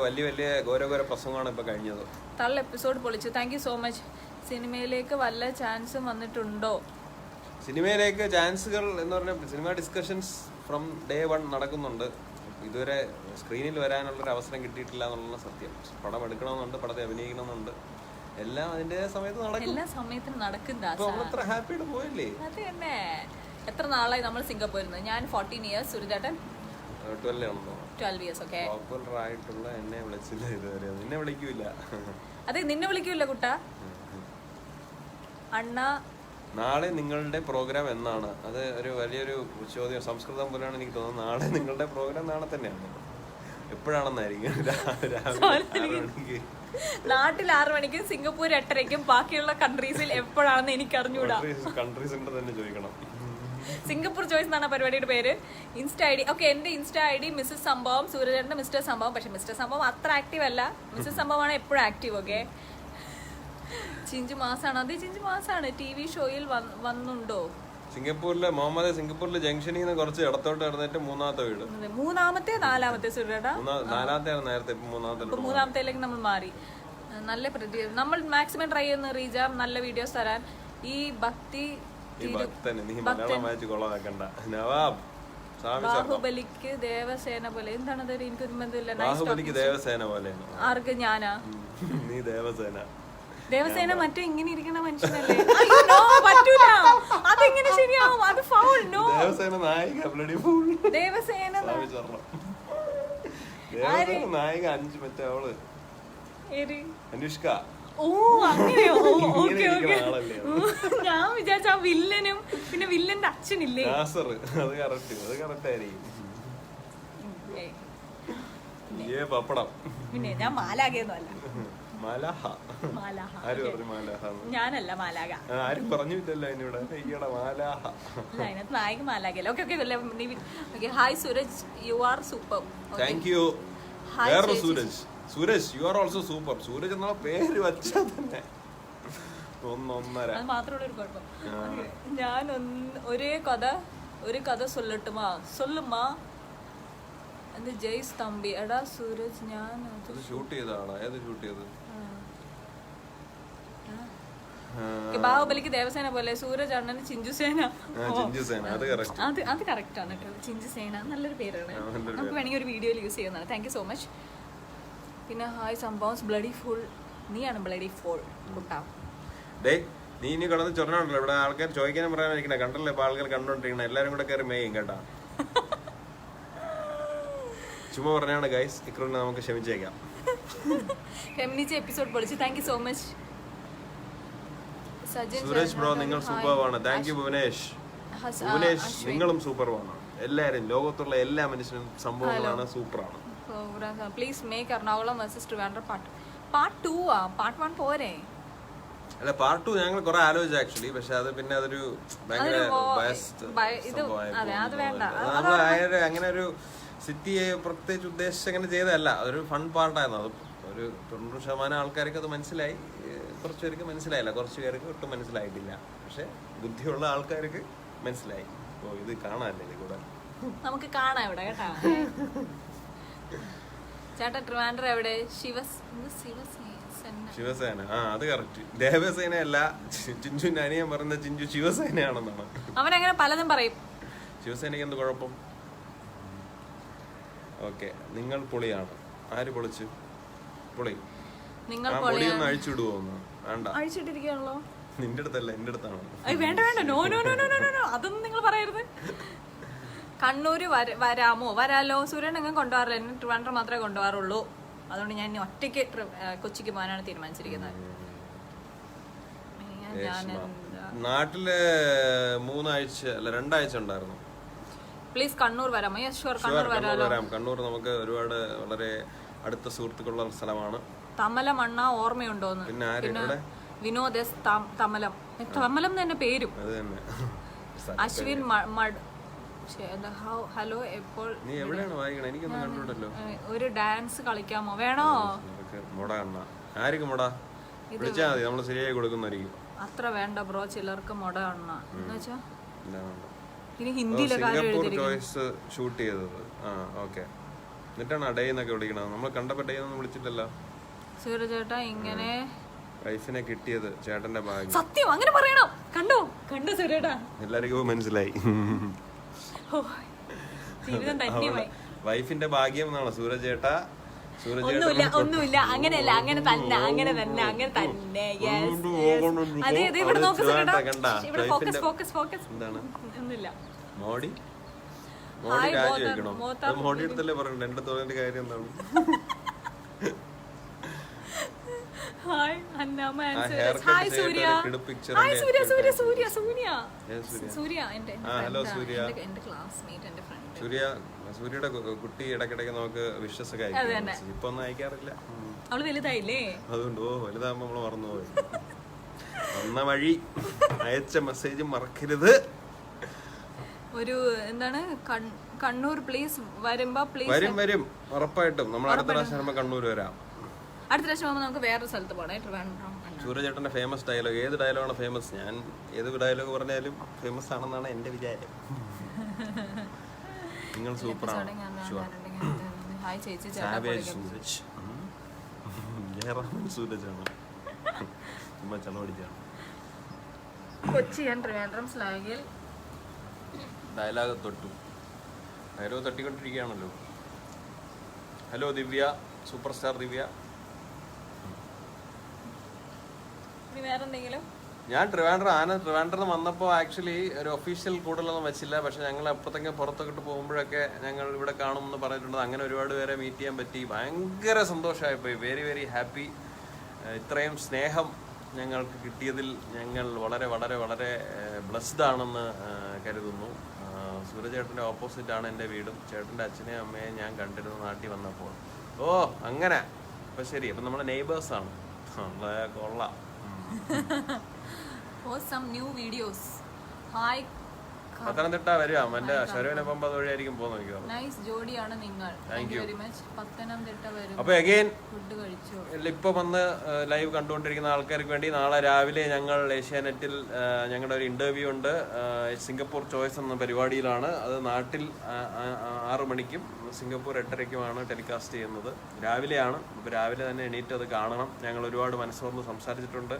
വലിയ വലിയ ഘോര പ്രസംഗമാണ് ഇപ്പൊ കഴിഞ്ഞത്. തള്ള എപ്പിസോഡ് പൊളിച്ചു. Thank you so much. സിനിമയിലേക്ക് വല്ല ചാൻസും വന്നിട്ടുണ്ടോ? സിനിമയിലേക്ക് ചാൻസുകൾ എന്ന് പറഞ്ഞാൽ സിനിമ ഡിസ്കഷൻസ് ഫ്രം ഡേ 1 നടക്കുന്നുണ്ട്. ഇതുവരെ സ്ക്രീനിൽ വരാനുള്ളൊരു അവസരം കിട്ടിയിട്ടില്ല എന്നുള്ള സത്യം. പടം എടുക്കണമെന്നുണ്ട്, പടത്തെ അഭിനയിക്കണമെന്നുണ്ട്, എല്ലാം അതിന്റെ സമയത്ത് നടക്കും. എല്ലാ സമയത്തും നടക്കുന്ന അത്ര ഹാപ്പിയായിട്ട് പോയല്ലേ. അത് തന്നെ. എത്ര നാളായി നമ്മൾ സിംഗപ്പൂരിൽ? ഞാൻ 14 years, സുരജേട്ടൻ 12 years. ഓക്കെ, ആയിട്ടുള്ള എന്നെ വിളിച്ചില്ല ഇതുവരെ. നിന്നെ വിളിക്കൂല. അതെ, നിന്നെ വിളിക്കൂല കുട്ട. അണ്ണ, നാളെ നിങ്ങളുടെ പ്രോഗ്രാം എന്നാണ്? അത് ഒരു വലിയൊരു ചോദ്യം. സംസ്കൃതം പോലെയാണ് എനിക്ക് തോന്നുന്നത്. നാളെ നിങ്ങളുടെ പ്രോഗ്രാം നാളെ തന്നെയാണ്. എപ്പോഴാണെന്നായിരിക്കും? നാട്ടിൽ 6 മണിക്കും സിംഗപ്പൂർ 8:30ക്കും. ബാക്കിയുള്ള കൺട്രീസിൽ എപ്പോഴാണെന്ന് എനിക്ക് അറിഞ്ഞൂടാ. കൺട്രീസിന്റെ തന്നെ ചോദിക്കണം. സിംഗപ്പൂർ ചോയ്സ് എന്നാണ് പരിപാടിയുടെ പേര്. ഇൻസ്റ്റ ഐ ഡി, ഓക്കെ, എന്റെ ഇൻസ്റ്റ ഐ ഡി മിസ്സസ് സംഭവം, സൂര്യചേട്ടന്റെ മിസ്റ്റർ സംഭവം. പക്ഷെ മിസ്റ്റർ സംഭവം അത്ര ആക്റ്റീവ് അല്ല, മിസ്സസ് സംഭവമാണ് എപ്പോഴും ആക്റ്റീവ്. ഓക്കെ, ചിഞ്ചു മാസാണ്. അത് ചിഞ്ചു മാസാണ്. TV ഷോയിൽ വന്നുണ്ടോ? സിംഗപ്പൂരിലെ ജംഗ്ഷനിൽ നിന്ന് കുറച്ച് ഇടത്തോട്ട് ഇടന്നിട്ട് മൂന്നാമത്തെ വീട്. നാലാമത്തെ സുരേട്ടാ, നാലാമത്തെ നേരത്തെ, മൂന്നാമത്തേലേക്ക് നമ്മൾ മാറി. നല്ല നമ്മൾ മാക്സിമം ട്രൈ ചെയ്യുന്ന റീജ നല്ല വീഡിയോസ് തരാൻ. ഈ ഭക്തി ബാഹുബലിക്ക് ദേവസേന പോലെ. എന്താണത്? എനിക്കൊരു ബന്ധമില്ല. ആർക്ക്? ഞാനാ? നീ ദേവസേന. ദേവസേന മറ്റേ ഇങ്ങനെ ഇരിക്കുന്ന മനുഷ്യനല്ലേ? പറ്റൂല, അതെങ്ങനെ ശരിയാവും? അത് ഫൗൾ. നോ, ദേവസേന നായിക. ദേവസേന നായിക 5 മറ്റേ അവള് അനുഷ്ക. ഓ, അങ്ങനെയോ? Okay okay. ഞാൻ വിചാരിച്ച വില്ലനും പിന്നെ വില്ലന്റെ അച്ഛനില്ലേ? അത് കറക്റ്റ് ആയിരിക്കും. പപ്പടം. പിന്നെ ഞാൻ മാലാഖയൊന്നും അല്ല. ഞാനല്ല മാലാഖ. ആരും പറഞ്ഞില്ലല്ലോ എന്നോട് മാലാഹ. അതിനകത്ത് നായിക മാലാഖയല്ല. Okay okay. Hi Sooraj, you are super. Thank you. Sooraj, you are also super. Sooraj എന്നുള്ള പേര് വെച്ചാൽ തന്നെ ഒന്നൊന്നര. അത് മാത്രമുള്ള ഒരു കുഴപ്പം. ഞാൻ ഒരു കഥ സൊല്ലുമാ എന്ന് ജയ്സ് തമ്പി. എടാ സൂരജ്, ഞാൻ ഷൂട്ട് ചെയ്തതാണ്. ഏത് ഷൂട്ട് ചെയ്ത്? ബാഹുബലിക്ക് ദേവസേന പോലെ, സൂരജ് അണ്ണന് ചിഞ്ചുസേന. അത് കറക്റ്റ് ആണ് കേട്ടോ. ചിഞ്ചുസേന നല്ലൊരു പേരാണ്. നമുക്ക് വേണമെങ്കിൽ ഒരു വീഡിയോയിൽ യൂസ് ചെയ്യുന്നതാണ്. Thank you so much. പിന്നെ ഹായ് സംഭവം ബ്ലഡി ഫുൾ. നീയാണ് ബ്ലഡി ഫുൾ കുട്ടാ. നീ ഇനി കിടന്ന് ചൊറണുണ്ടല്ലോ ഇവിടെ. ആൾക്കാർ ചോദിക്കാനും പറയാനിരിക്കണേ. കണ്ടല്ലോ ഇപ്പൊ ആൾക്കാർ കണ്ടോണ്ടിരിക്കണേ. എല്ലാരും കൂടെ കയറി മേയും കേട്ടാ. ചുമ്മാ പറഞ്ഞാണ് ഗൈസ്. ഇക്രൂനെ നമുക്ക് ക്ഷമിച്ചേക്കാം. ഫെമിനിച്ച എപ്പിസോഡ് പൊളിച്ചു. Thank you so much. Suresh bro, നിങ്ങൾ സൂപ്പർവാണ്. Thank you Bhuvanesh. നിങ്ങളും സൂപ്പർവാണ്. എല്ലാരും, ലോകത്തുള്ള എല്ലാ മനുഷ്യനും സംഭവങ്ങളാണ്, സൂപ്പറാണ്. Please make Ernakulam versus Trivandrum part 2 ആ. പാർട്ട് 1 പോരെ? അല്ല, പാർട്ട് 2 ഞങ്ങൾ കുറെ ആലോചിച്ചു ആക്ച്വലി. പക്ഷെ അത് പിന്നെ അതൊരു ഭയങ്കര അങ്ങനെ ഒരു സിറ്റിയെ പ്രത്യേകിച്ച് ഉദ്ദേശിച്ച് അങ്ങനെ ചെയ്തതല്ല. അതൊരു ഫൺ പാർട്ടായിരുന്നു. അത് ഒരു 90% ആൾക്കാർക്ക് അത് മനസ്സിലായി. കുറച്ച് പേർക്ക് മനസ്സിലായില്ല, കുറച്ച് പേർക്ക് ഒട്ടും മനസ്സിലായിട്ടില്ല. പക്ഷെ ബുദ്ധിയുള്ള ആൾക്കാർക്ക് മനസ്സിലായി. ഓ, ഇത് കാണാനല്ലേ കൂടെ. നമുക്ക് കാണാം ഇവിടെ കേട്ടാ. ചേട്ടാ ട്രിവാൻഡ്രം എവിടെ? ശിവസേന. അത് കറക്റ്റ്. ദേവസേന അല്ല. ചിഞ്ചുവിന്റെ അനിയൻ പറയുന്ന ചിഞ്ചു ശിവസേനയാണെന്നാണ്. അവനങ്ങനെ പലതും പറയും. ശിവസേനയ്ക്ക് എന്ത് കുഴപ്പം? ഓക്കെ, നിങ്ങൾ പൊളിയാണ്. ആര് പൊളിച്ചു? പൊളി. പൊളിയൊന്ന് അഴിച്ചിടുവോ? വേണ്ട, അഴിച്ചിട്ടിരിക്കുകയാണല്ലോ. നിന്റെ അടുത്തല്ല, എന്റെ അടുത്താണ്. വേണ്ട വേണ്ട, no no no no no, അതൊന്നും നിങ്ങൾ പറയരുത്. കണ്ണൂര് വരാലോ. സൂര്യൻ എങ്ങനെ കൊണ്ടുപോകാറില്ല. എന്നെ ട്രിവാൻഡ്രം മാത്രമേ കൊണ്ടുപോകാറുള്ളൂ. അതുകൊണ്ട് ഞാൻ ഒറ്റയ്ക്ക് കൊച്ചിക്ക് പോകാനാണ് തീരുമാനിച്ചിരിക്കുന്നത്. നാട്ടില് 2 ആഴ്ച ഉണ്ടായിരുന്നു. പ്ലീസ് കണ്ണൂർ വരാമോ? യെസ് ഷുവർ, കണ്ണൂർ വരാം. കണ്ണൂർ നമുക്ക് ഒരുപാട് വളരെ അടുത്ത സുഹൃത്തുക്കളുള്ള സ്ഥലമാണ്. തമലം അണ്ണ ഓർമ്മയുണ്ടോന്ന്? പിന്നെ വിനോദ് എസ് തമലം. തമലം തന്നെ പേരും. അശ്വിൻ ഹലോ. എപ്പോൾ ഒരു ഡാൻസ് കളിക്കാമോ? വേണോ? അത്ര വേണ്ട ബ്രോ, ചിലർക്ക് മൊട അണ്ണ എന്ന് വെച്ചാ ഇനി ഹിന്ദിയിലെ കാര്യം സിംഗപ്പൂർ ചോയ്സ് ഷൂട്ട് ചെയ്തത്. ആ ഓക്കെ. എന്നിട്ടാണ് ഡേ എന്നൊക്കെ വിളിക്കണത്. നമ്മൾ കണ്ടപ്പോ ഡേ ഒന്നും വിളിച്ചിട്ടല്ലോ. സൂരജ് ചേട്ടാ ഇങ്ങനെ വൈഫിനെ കിട്ടിയത് ചേട്ടന്റെ ഭാഗ്യം. സത്യം അങ്ങനെ പറയണോ? കണ്ടോ സൂര്യേട്ടാ, എല്ലാവർക്കും മനസ്സിലായി. ജീവിതം ധന്യമായി. വൈഫിന്റെ ഭാഗ്യം എന്നാണ് സൂരജ് ചേട്ടാ. ഒന്നുമില്ല അങ്ങനെയല്ല, അങ്ങനെ തന്നെ അതെ ഇവിടെ നോക്ക് സൂര്യേട്ടാ, ഇവിടെ ഫോക്കസ് എന്താണ് ഒന്നുമില്ല. മോഡി കാര്യം വെക്കണോ? മോഡി അടുത്തല്ലേ പറയണ്ട. എന്റെ തോന്നിന്റെ കാര്യം എന്താണ്? Hi Annamma answers. ഹായ് സൂര്യ. ഹായ് സൂര്യ എന്റെ ക്ലാസ്മേറ്റ്, എന്റെ ഫ്രണ്ട്. സൂര്യയുടെ കുട്ടി ഇടയ്ക്കിടയ്ക്ക് നമുക്ക് വിശ്വസ് ഒക്കെ അയക്കും. ഇപ്പൊ ഒന്നും അയക്കാറില്ല. അവള് വലുതായില്ലേ, അതുകൊണ്ട് വലുതാകുമ്പോ നമ്മള് മറന്നുപോയി. വന്ന വഴി അയച്ച മെസ്സേജ് മറക്കരുത്. ഒരു എന്താണ് കണ്ണൂർ പ്ലീസ് വരുമ്പോ വരും ഉറപ്പായിട്ടും. നമ്മൾ അടുത്ത പ്രാവശ്യം കണ്ണൂർ വരാം. അടുത്ത പ്രാവശ്യം പോകുമ്പോൾ നമുക്ക് വേറൊരു സ്ഥലത്ത് പോകണം. സൂര്യചേട്ടന്റെ ഫേമസ് ഡയലോഗ്, ഏത് ഡയലോഗാണ് ഫേമസ്? ഞാൻ ഏത് ഡയലോഗ് പറഞ്ഞാലും ഫേമസ് ആണെന്നാണ് എന്റെ വിചാരം. നിങ്ങൾ സൂപ്പറാണ്. സൂരജാണ് ചുമ്മാ ചളവടിച്ചാണ്. കൊച്ചി ട്രിവാൻഡ്രം സ്ലാങ്ങിൽ ഡയലോഗ് തട്ടിക്കൊണ്ടിരിക്കുകയാണല്ലോ. ഹലോ ദിവ്യ, സൂപ്പർ സ്റ്റാർ ദിവ്യ. ഞാൻ ട്രിവാൻഡ്രം വന്നപ്പോൾ ആക്ച്വലി ഒരു ഒഫീഷ്യൽ കൂടുതലൊന്നും വെച്ചില്ല. പക്ഷെ ഞങ്ങൾ അപ്പുറത്തേക്ക് പുറത്തൊക്കെ പോകുമ്പോഴൊക്കെ ഞങ്ങൾ ഇവിടെ കാണുമെന്ന് പറഞ്ഞിട്ടുണ്ട്. അങ്ങനെ ഒരുപാട് പേരെ മീറ്റ് ചെയ്യാൻ പറ്റി. ഭയങ്കര സന്തോഷമായിപ്പോയി. Very very happy. ഇത്രയും സ്നേഹം ഞങ്ങൾക്ക് കിട്ടിയതിൽ ഞങ്ങൾ വളരെ വളരെ വളരെ ബ്ലെസ്ഡ് ആണെന്ന് കരുതുന്നു. സൂര്യചേട്ടൻ്റെ ഓപ്പോസിറ്റാണ് എൻ്റെ വീടും. ചേട്ടൻ്റെ അച്ഛനെയും അമ്മയെയും ഞാൻ കണ്ടിരുന്നു നാട്ടിൽ വന്നപ്പോൾ. ഓ അങ്ങനെ. അപ്പം ശരി, അപ്പം നമ്മുടെ നെയ്ബേഴ്സാണ്. കൊള്ളാം. പത്തനംതിട്ട വരിക. എന്റെ ശരവനപ്പം അതുവഴിയായിരിക്കും പോകുന്നത്. അപ്പൊ അഗൈൻ ഇപ്പൊ വന്ന് ലൈവ് കണ്ടുകൊണ്ടിരിക്കുന്ന ആൾക്കാർക്ക് വേണ്ടി നാളെ രാവിലെ ഞങ്ങൾ ഏഷ്യാനെറ്റിൽ ഞങ്ങളുടെ ഒരു ഇന്റർവ്യൂ ഉണ്ട്. സിംഗപ്പൂർ ചോയ്സ് എന്ന പരിപാടിയിലാണ്. അത് നാട്ടിൽ 6 മണിക്കും സിംഗപ്പൂർ 8:30ക്കുമാണ് ടെലികാസ്റ്റ് ചെയ്യുന്നത്. രാവിലെയാണ്. അപ്പോൾ രാവിലെ തന്നെ എണീറ്റ് അത് കാണണം. ഞങ്ങൾ ഒരുപാട് മനസ്സോർന്ന് സംസാരിച്ചിട്ടുണ്ട്.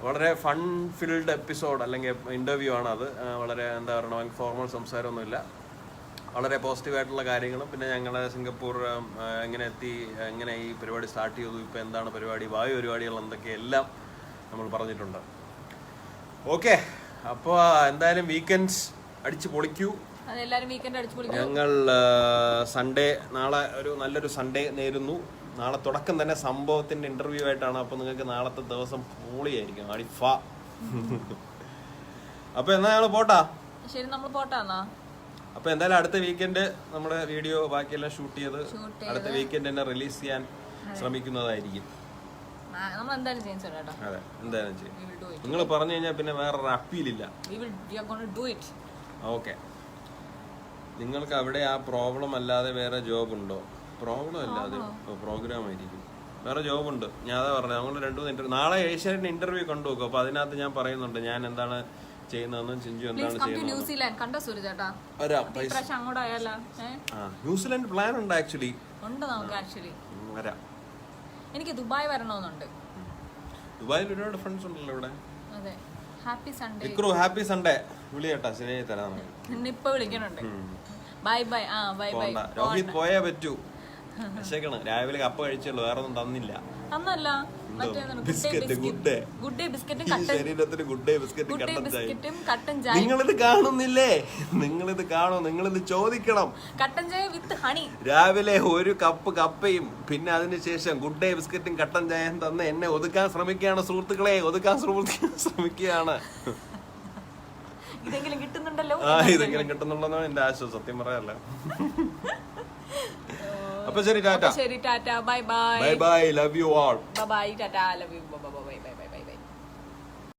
വളരെ ഫൺ ഫിൽഡ് എപ്പിസോഡ് അല്ലെങ്കിൽ ഇൻ്റർവ്യൂ ആണ് അത്. വളരെ എന്താ പറയുക, ഫോർമൽ സംസാരമൊന്നുമില്ല. വളരെ പോസിറ്റീവായിട്ടുള്ള കാര്യങ്ങളും പിന്നെ ഞങ്ങൾ സിംഗപ്പൂർ എങ്ങനെ എത്തി, എങ്ങനെ ഈ പരിപാടി സ്റ്റാർട്ട് ചെയ്തു, ഇപ്പോൾ എന്താണ് പരിപാടി, ഭാവി പരിപാടികൾ എന്തൊക്കെയെല്ലാം നമ്മൾ പറഞ്ഞിട്ടുണ്ട്. ഓക്കെ, അപ്പോൾ എന്തായാലും വീക്കെൻഡ്സ് അടിച്ച് പൊളിക്കൂ. ഞങ്ങൾ സൺഡേ നാളെ ഒരു നല്ലൊരു സൺഡേ നേരുന്നു. നാളെ തുടക്കം തന്നെ സംഭവത്തിന്റെ ഇന്റർവ്യൂ ആയിട്ടാണ്. അപ്പൊ നിങ്ങൾക്ക് നാളത്തെ ദിവസം പൊളിയായിരിക്കും. അടിഫ. അപ്പൊ എന്നാ ഞങ്ങള് പോട്ടാ. ശരി, നമ്മൾ പോട്ടാന്നാ. അപ്പൊ എന്തായാലും അടുത്ത വീക്കെൻഡ് നമ്മുടെ വീഡിയോ ബാക്കിയെല്ലാം ഷൂട്ട് ചെയ്ത് അടുത്ത വീക്കെൻഡ് തന്നെ റിലീസ് ചെയ്യാൻ ശ്രമിക്കുന്നതായിരിക്കും. അതെ, എന്തായാലും ചെയ്യും. നിങ്ങൾ പറഞ്ഞു കഴിഞ്ഞാൽ പിന്നെ വേറൊരു അപ്പീലില്ല. ഓക്കെ. നിങ്ങൾക്ക് അവിടെ ആ പ്രോബ്ലം അല്ലാതെ വേറെ ജോബ് ഉണ്ടോ? പ്രോബ്ലം അല്ലാതെ പ്രോഗ്രാം ആയിരിക്കും. വേറെ ജോബുണ്ട്. ഞാൻ അതാ പറഞ്ഞത്. ഞങ്ങൾ 2-3 ഇന്റർവ്യൂ നാളെ ഏഷ്യാനെറ്റ് ഇന്റർവ്യൂ കണ്ടു നോക്കും. അപ്പൊ അതിനകത്ത് ഞാൻ പറയുന്നുണ്ട് ഞാൻ എന്താണ് ചെയ്യുന്നതെന്നും ചിഞ്ചു എന്താണ് ചെയ്യുന്നത്. ന്യൂസിലാൻഡ് പ്ലാൻ ഉണ്ട് ആക്ച്വലി. വരാം. എനിക്ക് ദുബായ് വരണമെന്നുണ്ട്. ദുബായിൽ ഒരുപാട് ഫ്രണ്ട്സ് ഉണ്ടല്ലോ ഇവിടെ. അതെ. Happy Sunday. Ikru happy Sunday. വിളിയേട്ടാ, ശരിയായി തരാം. ഇന്നിപ്പോ വിളിക്കണുണ്ട്. Bye bye. രോഹിത് പോയേ പറ്റൂ. രാവിലെ കപ്പ കഴിച്ചുള്ളൂ, വേറെ ഒന്നും തന്നില്ല. ശരീരത്തിന് ഗുഡ് ഡേ ബിസ്ക്കറ്റും കട്ടൻ ചായ. നിങ്ങളിത് കാണുന്നില്ലേ? നിങ്ങളിത് കാണും, നിങ്ങളിത് ചോദിക്കണം. കട്ടൻ ചായ വിത്ത് ഹണി. രാവിലെ ഒരു കപ്പ് കപ്പയും പിന്നെ അതിനുശേഷം ഗുഡ് ഡേ ബിസ്ക്കറ്റും കട്ടൻ ചായയും തന്ന് എന്നെ ഒതുക്കാൻ ശ്രമിക്കുകയാണ് സുഹൃത്തുക്കളെ. ഒതുക്കാൻ ശ്രമിക്കുകയാണ്. ഇതെങ്കിലും കിട്ടുന്നുണ്ടല്ലോ. ഇതെങ്കിലും കിട്ടുന്നുണ്ടെന്നാണ് എന്റെ ആശ്വാസം. സത്യം പറയാല്ല. അപ്പൊ ശരി, Tata. Bye bye. Bye bye. Love you all. Bye bye. Tata. Love you. Bye bye.